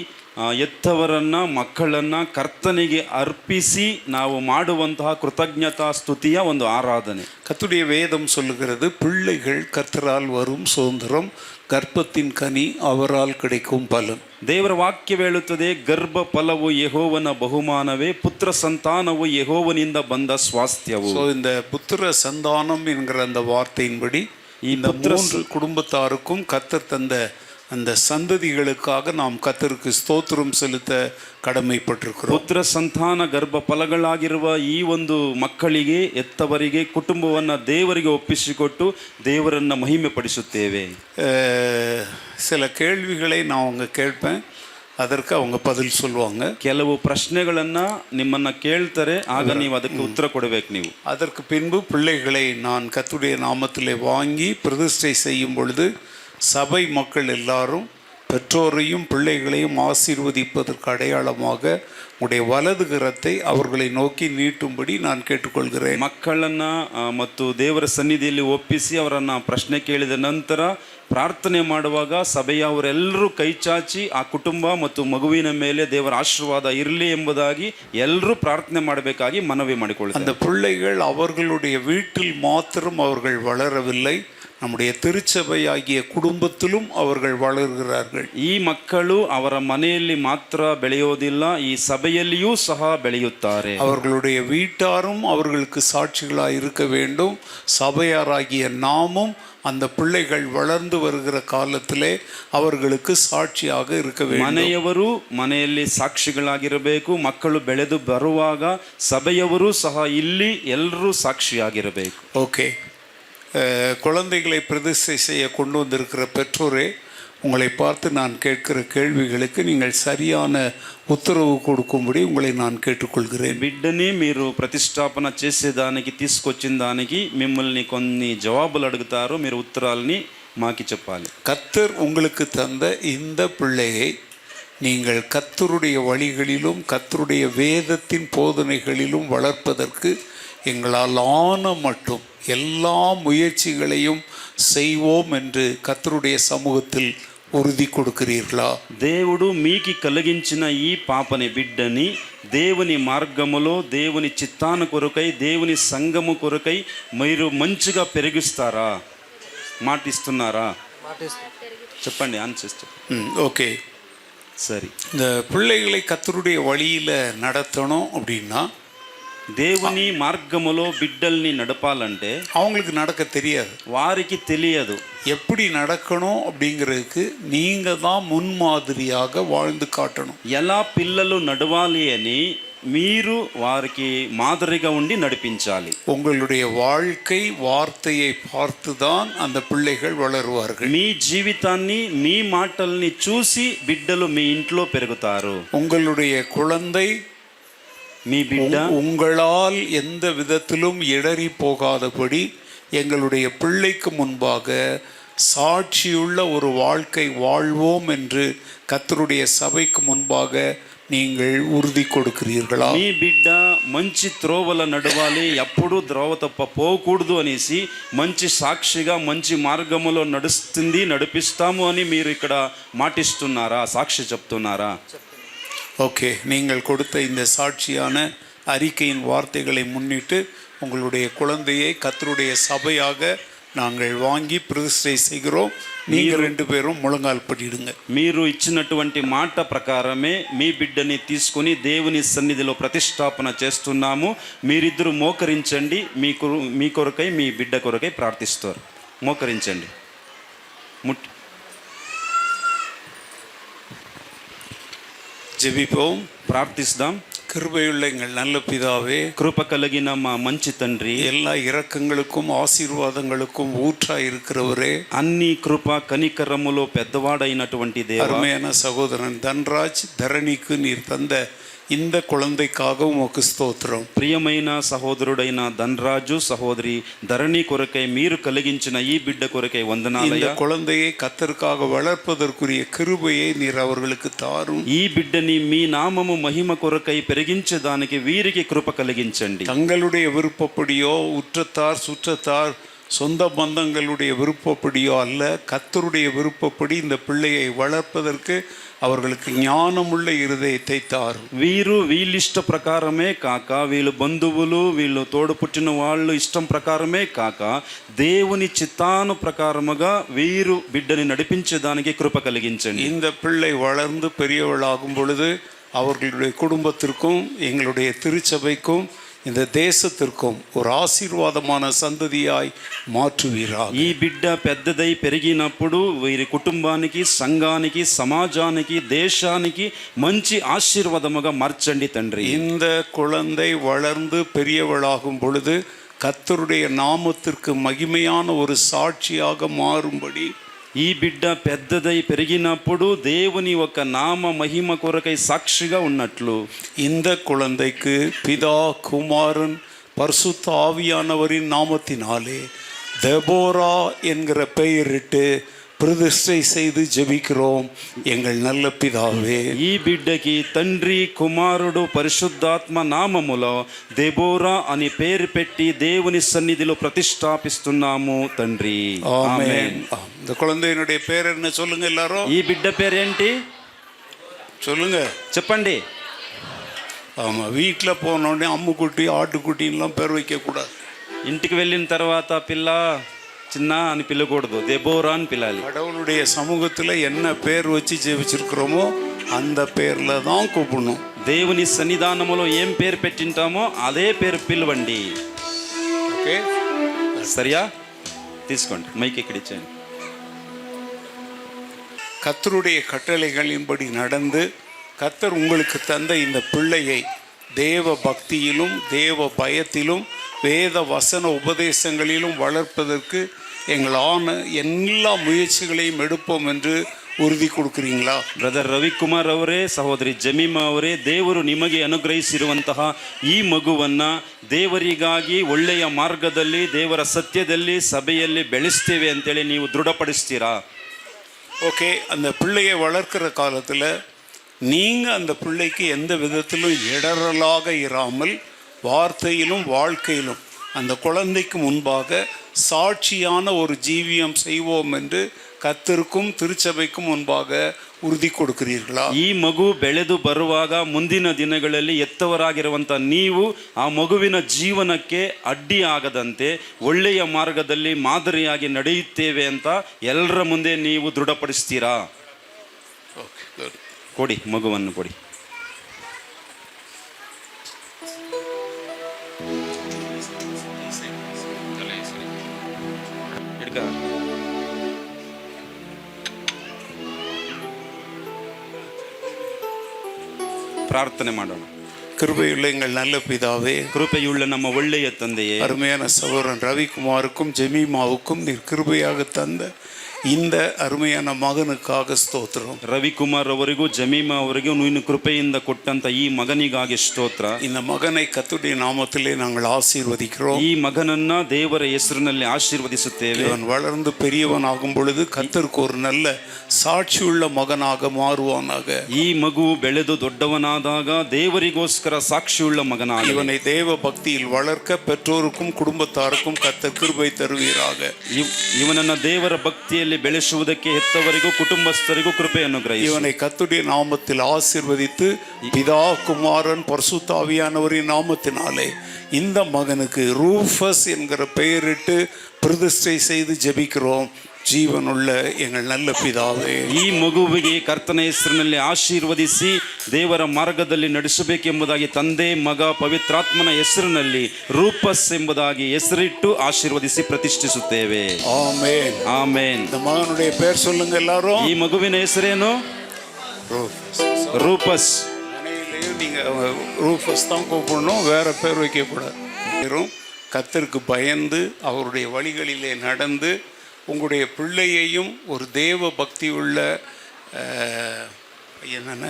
ಎತ್ತವರನ್ನ ಮಕ್ಕಳನ್ನ ಕರ್ತನಿಗೆ ಅರ್ಪಿಸಿ ನಾವು ಮಾಡುವಂತಹ ಕೃತಜ್ಞತಾ ಸ್ತುತಿಯ ಒಂದು ಆರಾಧನೆ. கர்த்தருடைய வேதம் சொல்லுகிறது, பிள்ளைகள் கர்த்தரால் வரும் சுதந்திரம், ಗರ್ಭத்தின் ಕನಿ ಅವರಾಲ್ கிடைக்கும் பலன். ದೇವರ ವಾಕ್ಯ ಹೇಳುತ್ತದೆ, ಗರ್ಭ ಫಲವು ಯೆಹೋವನ ಬಹುಮಾನವೇ, ಪುತ್ರ ಸಂತಾನವು ಯೆಹೋವನಿಂದ ಬಂದ ಸ್ವಾಸ್ಥ್ಯವು. இந்த புத்திர சந்தானம் என்கிற அந்த வார்த்தையின்படி இந்த 3 குடும்பத்தாருக்கும் கர்த்தர் தந்த அந்த சந்ததிகளுக்காக நாம் கர்த்தருக்கு ஸ்தோத்திரம் செலுத்த கடமைப்பட்டிருக்கிறோம். ಪುತ್ರ ಸಂತಾನ ಗರ್ಭ ಫಲಗಳಾಗಿರುವ ಈ ಒಂದು ಮಕ್ಕಳಿಗೆ ಎತ್ತವರಿಗೆ ಕುಟುಂಬವನ್ನು ದೇವರಿಗೆ ಒಪ್ಪಿಸಿಕೊಟ್ಟು ದೇವರನ್ನು ಮಹಿಮೆ ಪಡಿಸುತ್ತೇವೆ. சில கேள்விகளை நான் அவங்க கேட்பேன், அதற்கு அவங்க பதில் சொல்லுவாங்க. ಕೆಲವು ಪ್ರಶ್ನೆಗಳನ್ನ ನಿಮ್ಮನ್ನ ಕೇಳ್ತಾರೆ, ಆಗ ನೀವು ಅದಕ್ಕೆ ಉತ್ತರ ಕೊಡಬೇಕು. ನೀವು அதற்கு பின்பு பிள்ளைகளை நான் கர்த்தருடைய நாமத்திலே வாங்கி பிரதிஷ்டை செய்யும் பொழுது சபை மக்கள் எல்லாரும் பெற்றோரையும் பிள்ளைகளையும் ஆசீர்வதிப்பதற்கு அடையாளமாக உடைய வலது கரத்தை அவர்களை நோக்கி நீட்டும்படி நான் கேட்டுக்கொள்கிறேன். ಮಕ್ಕಳನ್ನ ಮತ್ತು ದೇವರ ಸನ್ನಿಧಿಯಲ್ಲಿ ಒಪ್ಪಿಸಿ ಅವರನ್ನ ಪ್ರಶ್ನೆ ಕೇಳಿದ ನಂತರ ಪ್ರಾರ್ಥನೆ ಮಾಡುವಾಗ ಸಭೆಯವರೆಲ್ಲರೂ ಕೈ ಚಾಚಿ ಆ ಕುಟುಂಬ ಮತ್ತು ಮಗುವಿನ ಮೇಲೆ ದೇವರ ಆಶೀರ್ವಾದ ಇರಲಿ ಎಂಬುದಾಗಿ ಎಲ್ಲರೂ ಪ್ರಾರ್ಥನೆ ಮಾಡಬೇಕಾಗಿ ಮನವಿ ಮಾಡಿಕೊಳ್ಳುತ್ತಾರೆ. அந்த பிள்ளைகள் அவர்களுடைய வீட்டில் மாத்திரம் அவர்கள் வளரவில்லை, நம்முடைய திருச்சபையாகிய குடும்பத்திலும் அவர்கள் வளர்கிறார்கள். ಈ ಮಕ್ಕಳು ಅವರ ಮನೆಯಲ್ಲಿ ಮಾತ್ರ ಬೆಳೆಯೋದಿಲ್ಲ, ಈ ಸಭೆಯಲ್ಲಿಯೂ ಸಹ ಬೆಳೆಯುತ್ತಾರೆ. அவர்களுடைய வீட்டாரும் அவர்களுக்கு சாட்சிகளாக இருக்க வேண்டும். சபையாராகிய நாமும் அந்த பிள்ளைகள் வளர்ந்து வருகிற காலத்திலே அவர்களுக்கு சாட்சியாக இருக்க வேண்டும். ಮನೆಯವರು ಮನೆಯಲ್ಲಿ ಸಾಕ್ಷಿಗಳಾಗಿರಬೇಕು. ಮಕ್ಕಳು ಬೆಳೆದು ಬರುವಾಗ ಸಭೆಯವರು ಸಹ ಇಲ್ಲಿ ಎಲ್ಲರೂ ಸಾಕ್ಷಿಯಾಗಿರಬೇಕು. ஓகே, குழந்தைகளை பிரதிஷ்டை செய்ய கொண்டு வந்திருக்கிற பெற்றோரே, உங்களை பார்த்து நான் கேட்கிற கேள்விகளுக்கு நீங்கள் சரியான ఉత్తర్వు கொடுக்கும்படி உங்களை நான் கேட்டுக்கொள்கிறேன். బిడ్డని మీరు ప్రతిష్టాపన చేసేదానికి తీసుకొచ్చిన దానికి మిమ్మల్ని కొన్ని జవాబులు అడుగుతారు, మీరు ఉత్తరాలని మాకి చెప్పాలి. கர்த்தர் உங்களுக்கு தந்த இந்த பிள்ளையை நீங்கள் கர்த்தருடைய வழிகளிலும் கர்த்தருடைய வேதத்தின் போதனைகளிலும் வளர்ப்பதற்கு எங்களால் ஆன மட்டும் எல்லா முயற்சிகளையும் செய்வோம் என்று கர்த்தருடைய சமூகத்தில் ఉరుది కొడుకురీర్లా? దేవుడు మీకు కలిగించిన ఈ పాపని బిడ్డని దేవుని మార్గములో దేవుని చిత్తాను కొరకై దేవుని సంఘము కొరకై మీరు మంచిగా పెరిగిస్తారా, మాటిస్తున్నారా? చెప్పండి, ఆన్సర్. ஓகே, சரி. இந்த பிள்ளைகளை கர்த்தருடைய வழியில் நடத்தணும் அப்படின்னா దేవుని మార్గములో బిడ్డల్ని నడపాలంటే அவங்களுக்கு நடக்க தெரியாது, వారికి తెలియదు. எப்படி நடக்கணும் அப்படிங்கிறதுக்கு நீங்கள் தான் முன்மாதிரியாக வாழ்ந்து காட்டணும். ఎలా పిల్లలు నడవాలి అని మీరు వారికి మాదిరిగా ఉండి నడిపించాలి. உங்களுடைய வாழ்க்கை வார்த்தையை பார்த்து தான் அந்த பிள்ளைகள் வளருவார்கள். మీ జీవితాన్ని మీ మాటల్ని చూసి బిడ్డలు మీ ఇంట్లో పెరుగుతారు. உங்களுடைய குழந்தை మీ బిడ్డ உங்களால் எந்த விதத்திலும் இடறி போகாதபடி எங்களுடைய பிள்ளைக்கு முன்பாக சாட்சியுள்ள ஒரு வாழ்க்கை வாழ்வோம் என்று கர்த்தருடைய சபைக்கு முன்பாக நீங்கள் உறுதி கொடுக்கிறீர்களா? మీ బిడ్డ మంచి త్రోవల నడవాలి, ఎప్పుడూ ద్రోవ తప్ప పోకూడదు అనేసి మంచి సాక్షిగా మంచి మార్గములో నడుస్తుంది, నడిపిస్తాము అని మీరు ఇక్కడ మాటిస్తున్నారా, సాక్షి చెప్తున్నారా? ஓகே, நீங்கள் கொடுத்த இந்த சாட்சியான அறிக்கையின் வார்த்தைகளை முன்னிட்டு உங்களுடைய குழந்தையை கர்த்தருடைய சபையாக நாங்கள் வாங்கி பிரதிஷ்டை செய்கிறோம். நீங்கள் 2 பேரும் முழங்கால் படிடுங்க. మీరు ఇచ్చినటువంటి మాట ప్రకారమే మీ బిడ్డని తీసుకొని దేవుని సన్నిధిలో ప్రతిష్టాపన చేస్తున్నాము. మీరిద్దరూ మోకరించండి, మీ కొరకై మీ బిడ్డ కొరకై ప్రార్థిస్తారు. మోకరించండి, ஜெபிப்போம், ప్రార్థిస్తాం. கிருபையுள்ள எங்கள் நல்ல பிதாவே, కృప కలిగిన మా మంచి తండ్రి, எல்லா இரக்கங்களுக்கும் ஆசீர்வாதங்களுக்கும் ஊற்றாய் இருக்கிறவரே, అన్ని కృప కనికరములో పెద్దవాడైనటువంటి దేవా, அருமையான சகோதரன் தன்ராஜ் தரணிக்கு நீர் தந்த இந்த குழந்தைக்காக உமக்கு ஸ்தோத்திரம். ప్రియమైన సహోదరుడైన ధనరాజు సహోదరి ధరణి కొరకై మీరు కలిగించిన ఈ బిడ్డ కొరకై இந்த వందనాలయ్యా. குழந்தையை கர்த்தருக்காக வளர்ப்பதற்குரிய கிருபையை நீர் அவர்களுக்கு தாரும். ఈ బిడ్డని మీ నామము మహిమ కొరకై పెరిగించడానికి వీరికి కృప కలిగించండి. தங்களுடைய விருப்பப்படியோ உற்றத்தார் சுற்றத்தார் சொந்த பந்தங்களுடைய விருப்பப்படியோ அல்ல, கர்த்தருடைய விருப்பப்படி இந்த பிள்ளையை வளர்ப்பதற்கு அவர்களுக்கு ஞானமுள்ள இருதயத்தை தாரும். వీరు వీళ్ళిష్ట ప్రకారమే కాక, వీళ్ళు బంధువులు వీళ్ళు తోడు పుట్టిన వాళ్ళు ఇష్టం ప్రకారమే కాక, దేవుని చిత్తాను ప్రకారముగా వీరు బిడ్డని నడిపించడానికి కృప కలిగించండి. இந்த பிள்ளை வளர்ந்து பெரியவளாகும் பொழுது அவர்களுடைய குடும்பத்திற்கும் எங்களுடைய திருச்சபைக்கும் இந்த தேசத்திற்கும் ஒரு ஆசீர்வாதமான சந்ததியாய் மாற்றுவீராக. ఈ బిడ్డ పెద్దదై పెరిగినప్పుడు వీరి కుటుంబానికి, సంఘానికి, సమాజానికి, దేశానికి మంచి ఆశీర్వాదముగా మార్చండి తండ్రి. இந்த குழந்தை வளர்ந்து பெரியவளாகும் பொழுது கர்த்தருடைய நாமத்திற்கு மகிமையான ஒரு சாட்சியாக மாறும்படி ఈ బిడ్డ పెద్దదై పెరిగినప్పుడు దేవుని ఒక నామ మహిమ కొరకై సాక్షిగా ఉన్నట్లు இந்த குழந்தைக்கு பிதா, குமாரன், பரிசுத்த ஆவியானவரின் நாமத்தினாலே தெபோரா என்கிற பெயரிட்டு பிரதிஷ்டை செய்து ஜெபிக்கிறோம் எங்கள் நல்ல பிதாவே. ఈ బిడ్డకి తండ్రి, కుమారుడు, పరిశుద్ధాత్మ నామములో దెబోరా అని పేరు పెట్టి దేవుని సన్నిధిలో ప్రతిష్టాపిస్తున్నాము తండ్రి. ஆமென். இந்த குழந்தையினுடைய பேர் என்ன சொல்லுங்க எல்லாரும்? ఈ బిడ్డ పేరేంటి சொல்லுங்க. చెప్పండి. ஆமாம், வீட்டில் போனோடனே அம்முக்குட்டி, ஆட்டுக்குட்டின்லாம் பேர் வைக்கக்கூடாது. ఇంటికి వెళ్ళిన తర్వాత పిల్ల చిన్న అని పిల్లకూడదు, దెబోరా అని పిల్లాలి. கடவுளுடைய சமூகத்தில் என்ன பேர் வச்சு ஜெபிச்சிருக்கிறோமோ அந்த பேரில் தான் கூப்பிடணும். దేవుని సన్నిధానములో ఏం పేరు పెట్టింటామో అదే పేరు పిలవండి. ஓகே, సరియా? తీసుకోండి, మైక్ ఎక్కడిచ్చాను. கர்த்தருடைய கட்டளைகளின்படி நடந்து கர்த்தர் உங்களுக்கு தந்த இந்த பிள்ளையை தேவ பக்தியிலும் தேவ பயத்திலும் வேத வசன உபதேசங்களிலும் வளர்ப்பதற்கு எங்களான எல்லா முயற்சிகளையும் எடுப்போம் என்று ಉறுದಿ ಕೊಡ್ತೀರಾ? ಬ್ರದರ್ ರವಿಕುಮಾರ್ ಅವರೇ, ಸಹೋದರಿ ಜಮೀಮಾ ಅವರೇ, ದೇವರು ನಿಮಗೆ ಅನುಗ್ರಹಿಸಿರುವಂತಹ ಈ ಮಗುವನ್ನ ದೇವರಿಗಾಗಿ ಒಳ್ಳೆಯ ಮಾರ್ಗದಲ್ಲಿ, ದೇವರ ಸತ್ಯದಲ್ಲಿ, ಸಭೆಯಲ್ಲಿ ಬೆಳೆಸ್ತೇವೆ ಅಂತೇಳಿ ನೀವು ದೃಢಪಡಿಸ್ತೀರಾ? ஓகே, அந்த பிள்ளையை வளர்க்கிற காலத்தில் நீங்கள் அந்த பிள்ளைக்கு எந்த விதத்திலும் இடரலாக இராமல் வார்த்தையிலும் வாழ்க்கையிலும் அந்த குழந்தைக்கு முன்பாக சாட்சியான ஒரு ஜீவியம் செய்வோம் என்று கர்த்தருக்கும் திருச்சபைக்கும் முன்பாக ಉறுದಿ ಕೊಡ್ತೀರಾ? ಈ ಮಗು ಬೆಳೆದು ಬರುವಾಗ ಮುಂದಿನ ದಿನಗಳಲ್ಲಿ ಎತ್ತವರಾಗಿರುವಂಥ ನೀವು ಆ ಮಗುವಿನ ಜೀವನಕ್ಕೆ ಅಡ್ಡಿ ಆಗದಂತೆ ಒಳ್ಳೆಯ ಮಾರ್ಗದಲ್ಲಿ ಮಾದರಿಯಾಗಿ ನಡೆಯುತ್ತೇವೆ ಅಂತ ಎಲ್ಲರ ಮುಂದೆ ನೀವು ದೃಢಪಡಿಸ್ತೀರಾ? ಕೊಡಿ, ಮಗುವನ್ನು ಕೊಡಿ. ಪ್ರಾರ್ಥನೆ ಮಾಡೋಣ. கிருபையுள்ள எங்கள் நல்ல பிதாவே, ಕೃಪೆಯುಳ್ಳ ನಮ್ಮ ಒಳ್ಳೆಯ ತಂದೆಯೇ, அருமையான சகோதரன் ரவிக்குமாருக்கும் ஜெமீமாவுக்கும் நீர் கிருபையாக தந்த இந்த அருமையான மகனுக்காக ಸ್ತೋತ್ರம். ರವಿಕುಮಾರ್ ಅವರಿಗೂ ಜಮೀಮಾ ಅವರಿಗೂ ನೀನು ಕೃಪೆಯಿಂದ ಕೊಟ್ಟಂತ ಈ ಮಗನಿಗಾಗಿ ಸ್ತೋತ್ರ. இந்த மகனை கர்த்தருடைய நாமத்திலே நாங்கள் ஆசீர்வதிக்கிறோம். ಈ ಮಗನನ್ನ ದೇವರ ಹೆಸರಿನಲ್ಲಿ ಆಶೀರ್ವದಿಸುತ್ತೇವೆ. அவன் வளர்ந்து பெரியவன் ஆகும் பொழுது கர்த்தருக்கு ஒரு நல்ல சாட்சியுள்ள மகனாக மாறுவானாக. ಈ ಮಗು ಬೆಳೆದು ದೊಡ್ಡವನಾದಾಗ ದೇವರಿಗೋಸ್ಕರ ಸಾಕ್ಷಿಯುಳ್ಳ ಮಗನಾಗಿ இவனை தேவ பக்தியில் வளர்க்க பெற்றோருக்கும் குடும்பத்தாருக்கும் கர்த்தர் கிருபை தருவீராக. ಇವನನ್ನ ದೇವರ ಭಕ್ತಿಯಲ್ಲಿ ಬೆಳೆಸುವುದಕ್ಕೆ ಹೆತ್ತವರಿಗೂ ಕುಟುಂಬಸ್ಥರಿಗೂ ಕೃಪೆಯನ್ನು ಗ್ರಹಿಸಿ இவனை கர்த்தருடைய நாமத்தில் ஆசீர்வதித்து பிதா, குமாரன், பரிசுத்த ஆவியானவரின் நாமத்தினாலே இந்த மகனுக்கு ரூஃபஸ் என்கிற பெயரிட்டு பிரதிஷ்டை செய்து ஜெபிக்கிறோம். ಜೀವನುಳ್ಳ ಎಂಗಳ ನಲ್ಲ ಪಿದಾವೇ, ಈ ಮಗುವಿಗೆ ಕರ್ತನ ಹೆಸರಿನಲ್ಲಿ ಆಶೀರ್ವದಿಸಿ ದೇವರ ಮಾರ್ಗದಲ್ಲಿ ನಡೆಸಬೇಕೆಂಬುದಾಗಿ ತಂದೆ, ಮಗ, ಪವಿತ್ರಾತ್ಮನ ಹೆಸರಿನಲ್ಲಿ ರೂಪಸ್ ಎಂಬುದಾಗಿ ಹೆಸರಿಟ್ಟು ಆಶೀರ್ವದಿಸಿ ಪ್ರತಿಷ್ಠಿಸುತ್ತೇವೆ. Amen, amen. இந்த மகனுடைய பேர் சொல்லுங்க எல்லாரும். ಈ ಮಗುವಿನ ಹೆಸರೇನು? ರೂಪಸ್. மனையிலையும் நீங்க ரூஃபஸ் தான் கூப்பிடணும், வேற பேர் வைக்கக்கூடாது. கர்த்தருக்கு பயந்து அவருடைய வழிகளிலே நடந்து உங்களுடைய பிள்ளையையும் ஒரு தேவ பக்தி உள்ள என்னென்ன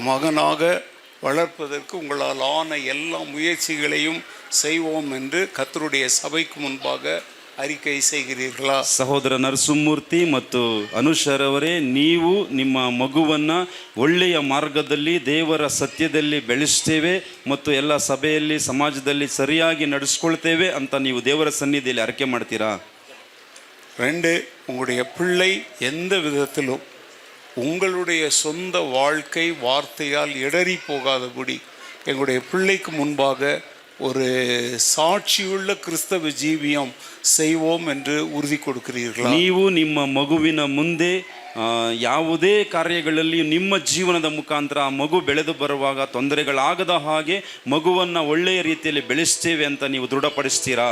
மகனாக வளர்ப்பதற்கு உங்களால் ஆன எல்லா முயற்சிகளையும் செய்வோம் என்று கர்த்தருடைய சபைக்கு முன்பாக அறிக்கை செய்கிறீர்களா? ಸಹೋದರ ನರಸಿಂಹಮೂರ್ತಿ ಮತ್ತು ಅನುಷರ್ ಅವರೇ, ನೀವು ನಿಮ್ಮ ಮಗುವನ್ನು ಒಳ್ಳೆಯ ಮಾರ್ಗದಲ್ಲಿ ದೇವರ ಸತ್ಯದಲ್ಲಿ ಬೆಳೆಸ್ತೇವೆ ಮತ್ತು ಎಲ್ಲ ಸಭೆಯಲ್ಲಿ ಸಮಾಜದಲ್ಲಿ ಸರಿಯಾಗಿ ನಡೆಸ್ಕೊಳ್ತೇವೆ ಅಂತ ನೀವು ದೇವರ ಸನ್ನಿಧಿಯಲ್ಲಿ ಅರಿಕೆ ಮಾಡ್ತೀರಾ? 2, உங்களுடைய பிள்ளை எந்த விதத்திலும் உங்களுடைய சொந்த வாழ்க்கை வார்த்தையால் இடறி போகாதபடி எங்களுடைய பிள்ளைக்கு முன்பாக ஒரு சாட்சியுள்ள கிறிஸ்தவ ஜீவியம் செய்வோம் என்று உறுதி கொடுக்கிறீர்களா? ನೀವು ನಿಮ್ಮ ಮಗುವಿನ ಮುಂದೆ ಯಾವುದೇ ಕಾರ್ಯಗಳಲ್ಲಿ ನಿಮ್ಮ ಜೀವನದ ಮುಖಾಂತರ ಆ ಮಗು ಬೆಳೆದು ಬರುವಾಗ ತೊಂದರೆಗಳಾಗದ ಹಾಗೆ ಮಗುವನ್ನು ಒಳ್ಳೆಯ ರೀತಿಯಲ್ಲಿ ಬೆಳೆಸ್ತೇವೆ ಅಂತ ನೀವು ದೃಢಪಡಿಸ್ತೀರಾ?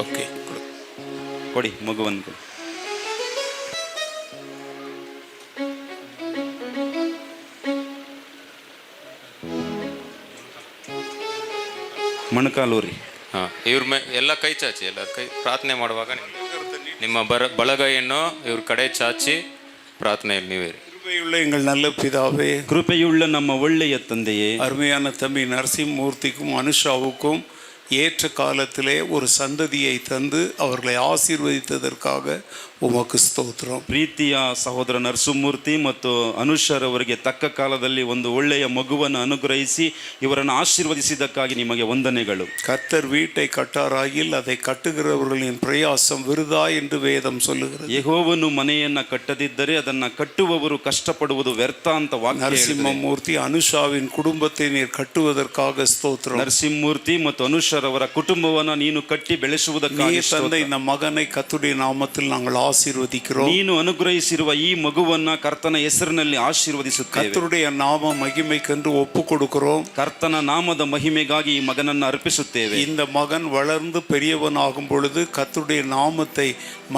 ಓಕೆ, ಕೊಡಿ ಮಗುವನ್ನು ಕೊಡಿ. ಮೊಣಕಾಲೂರಿ. ಹಾಂ, ಇವ್ರ ಎಲ್ಲ ಕೈ ಚಾಚಿ, ಎಲ್ಲ ಕೈ ಪ್ರಾರ್ಥನೆ ಮಾಡುವಾಗ ನಿಮ್ಮ ಬಲಗೈಯನ್ನು ಇವ್ರ ಕಡೆ ಚಾಚಿ ಪ್ರಾರ್ಥನೆಯಲ್ಲಿ ನೀವೇ. கிருபையுள்ள எங்கள் நல்ல பிதாவே, ಕೃಪೆಯುಳ್ಳ ನಮ್ಮ ಒಳ್ಳೆಯ ತಂದೆಯೇ, அருமையான தம்பி நரசிம்மூர்த்திக்கும் அனுஷாவுக்கும் ஏற்ற காலத்திலே ஒரு சந்ததியை தந்து அவர்களை ஆசீர்வதித்ததற்காக ಉಮಕ್ಕೆ ಸ್ತೋತ್ರ. ಪ್ರೀತಿಯ ಸಹೋದರ ನರಸಿಂಹಮೂರ್ತಿ ಮತ್ತು ಅನುಷರ್ ಅವರಿಗೆ ತಕ್ಕ ಕಾಲದಲ್ಲಿ ಒಂದು ಒಳ್ಳೆಯ ಮಗುವನ್ನು ಅನುಗ್ರಹಿಸಿ ಇವರನ್ನು ಆಶೀರ್ವದಿಸಿದ್ದಕ್ಕಾಗಿ ನಿಮಗೆ ವಂದನೆಗಳು. கர்த்தர் வீட்டை கட்டாராயில் அதை கட்டுகிறவர்களின் பிரயாசம் விருதா என்று வேதம் சொல்லுகிறது. ಯೆಹೋವನು ಮನೆಯನ್ನ ಕಟ್ಟದಿದ್ದರೆ ಅದನ್ನ ಕಟ್ಟುವವರು ಕಷ್ಟಪಡುವುದು ವ್ಯರ್ಥ ಅಂತ ವಾಕ್ಯ ಹೇಳಿದೆ. ನರಸಿಂಹಮೂರ್ತಿ ಅನುಷಾವಿನ ಕುಟುಂಬத்தை ನೀರು ಕಟ್ಟುವುದಕ್ಕಾக ಸ್ತೋತ್ರ. ನರಸಿಂಹಮೂರ್ತಿ ಮತ್ತು ಅನುಷರ್ ಅವರ ಕುಟುಂಬವನ್ನು ನೀನು ಕಟ್ಟಿ ಬೆಳೆಸುವುದಕ್ಕಾಗಿ ತಂದೆ இந்த மகனை கர்த்தருடைய நாமத்தில் நாங்கள் ஆசீர்வதிக்கிறோம். ನೀನು ಅನುಗ್ರಹಿಸಿರುವ ಈ ಮಗುವನ್ನ ಕರ್ತನ ಹೆಸರಿನಲ್ಲಿ ಆಶೀರ್ವದಿಸುತ್ತೇವೆ. ಕರ್ತರುடைய ನಾಮ ಮಹಿಮೆಗೆಂದು ಒಪ್ಪು ಕೊಡುக்கிறோம். ಕರ್ತನ ನಾಮದ ಮಹಿಮೆಗಾಗಿ ಈ ಮಗನನ್ನು ಅರ್ಪಿಸುತ್ತೇವೆ. இந்த மகன் வளர்ந்து பெரியவன் ஆகும் பொழுது கர்த்தருடைய நாமத்தை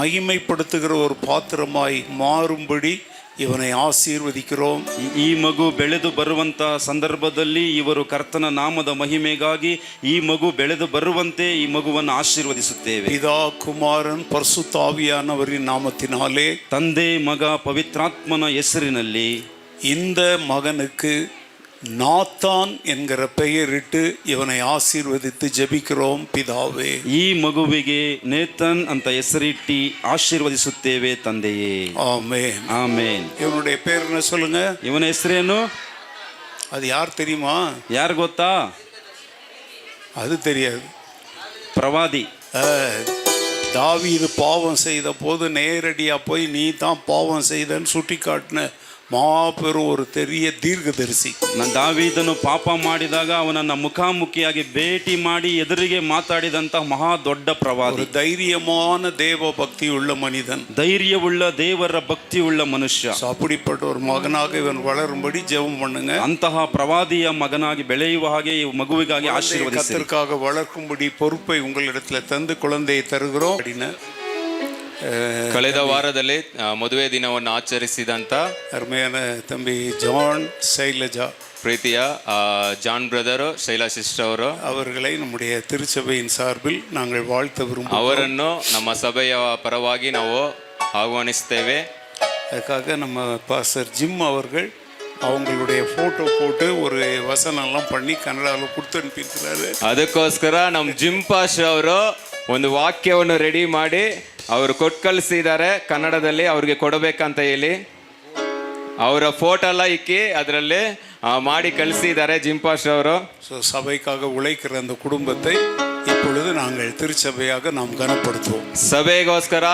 மகிமைப்படுத்துகிற ஒரு பாத்திரமாய் மாறும்படி ಇವனை ಆಶೀರ್ವದಿக்கிறோம். ಈ ಮಗು ಬೆಳೆದು ಬರುವಂತ ಸಂದರ್ಭದಲ್ಲಿ ಇವರು ಕರ್ತನ ನಾಮದ ಮಹಿಮೆಗಾಗಿ ಈ ಮಗು ಬೆಳೆದು ಬರುವಂತೆ ಈ ಮಗುವನ್ನು ಆಶೀರ್ವದಿಸುತ್ತೇವೆ. ಪಿತಾ ಕುಮಾರನ್ ಪರಿಶುದ್ಧ ಆವಿಯಾನವರಿನ ನಾಮத்தினாலே, ತಂದೆ ಮಗ ಪವಿತ್ರಾತ್ಮನ ಹೆಸರಿನಲ್ಲಿ இந்த மகனுக்கு நாத்தான் என்கிற பெயரிட்டு இவனை ஆசீர்வதித்து ஜெபிக்கிறோம் பிதாவே. ಈ ಮಗುವಿಗೆ ನೇತನ್ ಅಂತ ಹೆಸರಿಟ್ಟಿ ಆಶೀರ್ವದಿಸುತ್ತೇವೆ ತಂದೆಯೇ. ஆமென், ಆಮೇನ್. இவனுடைய பேர் என்ன சொல்லுங்க? ಇವನ ಹೆಸರೇನು? அது யார் தெரியுமா? ಯಾರು ಗೊತ್ತಾ? அது தெரியாது. ಪ್ರವಾದಿ. தாவீது பாவம் செய்த போது நேரடியா போய் நீ தான் பாவம் செய்தன்னு சுட்டி காட்டின ಮಾಪೆರು ஒரு பெரிய ದೀರ್ಘದರ್ಶಿ. ದಾವೀದನು ಪಾಪ ಮಾಡಿದಾಗ ಅವನನ್ನ ಮುಖಾಮುಖಿಯಾಗಿ ಭೇಟಿ ಮಾಡಿ ಎದುರಿಗೆ ಮಾತಾಡಿದಂತಹ ಮಹಾ ದೊಡ್ಡ ಪ್ರವಾದಿ. தைரியமான தேவ பக்தி உள்ள மனிதன், ಧೈರ್ಯವುಳ್ಳ ದೇವರ ಭಕ್ತಿ ಉಳ್ಳ ಮನುಷ್ಯ. அப்படிப்பட்ட ஒரு மகனாக இவன் வளரும்படி ஜெபம் பண்ணுங்க. ಅಂತಹ ಪ್ರವಾದಿಯ ಮಗನಾಗಿ ಬೆಳೆಯುವ ಹಾಗೆ ಈ ಮಗುವಿಗಾಗಿ ಆಶೀರ್ವದಿಸಿ. கர்த்தருக்காக வளர்க்கும்படி பொறுப்பை உங்களிடத்துல தந்து குழந்தையை தருகிறோம் அப்படின்னு ಕಳೆದ ವಾರದಲ್ಲಿ ಮದುವೆ ದಿನವನ್ನು ಆಚರಿಸಿದಂತ ಅರ್ಮೆಯನ ತಂಬಿ ಜಾನ್ ಶೈಲಜಾ, ಪ್ರೀತಿಯ ಜಾನ್ ಬ್ರದರ್ ಶೈಲಾ ಸಿಸ್ಟರ್ ಅವರು, அவர்களை நம்முடைய திருச்சபையின் சார்பில் நாங்கள் வாழ்த்த விரும்புகிறோம். ಅವರನ್ನು ನಮ್ಮ ಸಭೆಯ ಪರವಾಗಿ ನಾವು ಆಹ್ವಾನಿಸ್ತೇವೆ. அதுக்காக நம்ம பாஸ்டர் ஜிம் அவர்கள் அவங்களுடைய ಫೋಟೋ போட்டு ஒரு வசனம்லாம் பண்ணி ಕನ್ನಡದಲ್ಲಿ கொடுத்து ಅನುப்பிஇருக்கிறாரு. ಅದಕ್ಕೋಸ್ಕರ ನಮ್ಮ ಜಿಮ್ ಪಾಸ್ ಅವರು ಒಂದು ವಾಕ್ಯವನ್ನು ರೆಡಿ ಮಾಡಿ ಅವರು ಕೊಟ್ಟು ಕಳಿಸಿದ್ದಾರೆ ಕನ್ನಡದಲ್ಲಿ, ಅವ್ರಿಗೆ ಕೊಡಬೇಕಂತ ಹೇಳಿ ಅವರ ಫೋಟೋ ಎಲ್ಲ ಇಕ್ಕಿ ಅದರಲ್ಲಿ ಮಾಡಿ ಕಳಿಸಿದ್ದಾರೆ ಜಿಮ್ ಪಾಸ್ ಅವರು. ஸோ சபைக்காக உழைக்கிற அந்த குடும்பத்தை இப்பொழுது நாங்கள் திருச்சபையாக நாம் கனப்படுத்துவோம். ಸಭೆಗೋಸ್ಕರ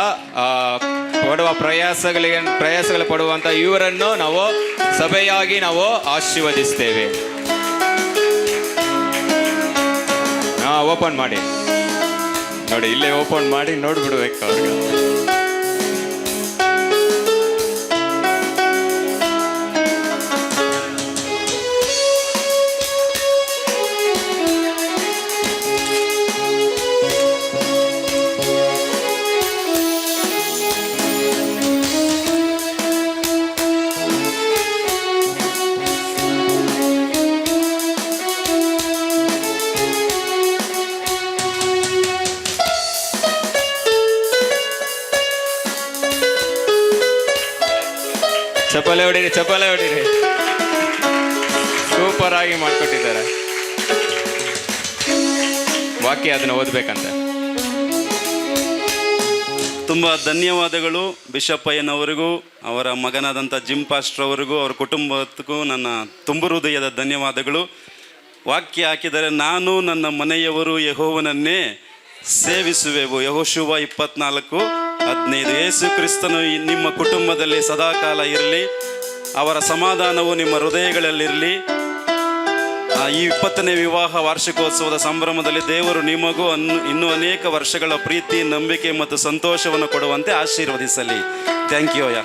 ಪಡುವ ಪ್ರಯಾಸಗಳು ಪಡುವಂತ ಇವರನ್ನು ನಾವು ಸಭೆಯಾಗಿ ನಾವು ಆಶೀರ್ವದಿಸ್ತೇವೆ. ಓಪನ್ ಮಾಡಿ ನೋಡಿ, ಇಲ್ಲೇ ಓಪನ್ ಮಾಡಿ ನೋಡ್ಬಿಡ್ಬೇಕು ಅವ್ರಿಗೆ. ಚಪ್ಪಾಳೆ ಹೊಡೀರಿ, ಚಪ್ಪಾಳೆ ಹೊಡೀರಿ. ಸೂಪರ್ ಆಗಿ ಮಾಡ್ಕೊಟ್ಟಿದ್ದಾರೆ. ವಾಕ್ಯ ಅದನ್ನು ಓದ್ಬೇಕಂತ. ತುಂಬ ಧನ್ಯವಾದಗಳು ಬಿಷಪ್ ಅಯ್ಯನವರಿಗೂ, ಅವರ ಮಗನಾದಂಥ ಜಿಮ್ ಪಾಸ್ಟರ್ ಅವರಿಗೂ, ಅವರ ಕುಟುಂಬಕ್ಕೂ ನನ್ನ ತುಂಬ ಹೃದಯದ ಧನ್ಯವಾದಗಳು. ವಾಕ್ಯ ಹಾಕಿದರೆ ನಾನು ನನ್ನ ಮನೆಯವರು ಯೆಹೋವನನ್ನೇ ಸೇವಿಸುವೆವು. ಯೆಹೋಶುವ 24:15. ಯೇಸು ಕ್ರಿಸ್ತನು ನಿಮ್ಮ ಕುಟುಂಬದಲ್ಲಿ ಸದಾಕಾಲ ಇರಲಿ, ಅವರ ಸಮಾಧಾನವು ನಿಮ್ಮ ಹೃದಯಗಳಲ್ಲಿರಲಿ. ಈ 20ನೇ ವಿವಾಹ ವಾರ್ಷಿಕೋತ್ಸವದ ಸಂಭ್ರಮದಲ್ಲಿ ದೇವರು ನಿಮಗೂ ಇನ್ನೂ ಅನೇಕ ವರ್ಷಗಳ ಪ್ರೀತಿ, ನಂಬಿಕೆ ಮತ್ತು ಸಂತೋಷವನ್ನು ಕೊಡುವಂತೆ ಆಶೀರ್ವದಿಸಲಿ. ಥ್ಯಾಂಕ್ ಯು ಅಯ್ಯ.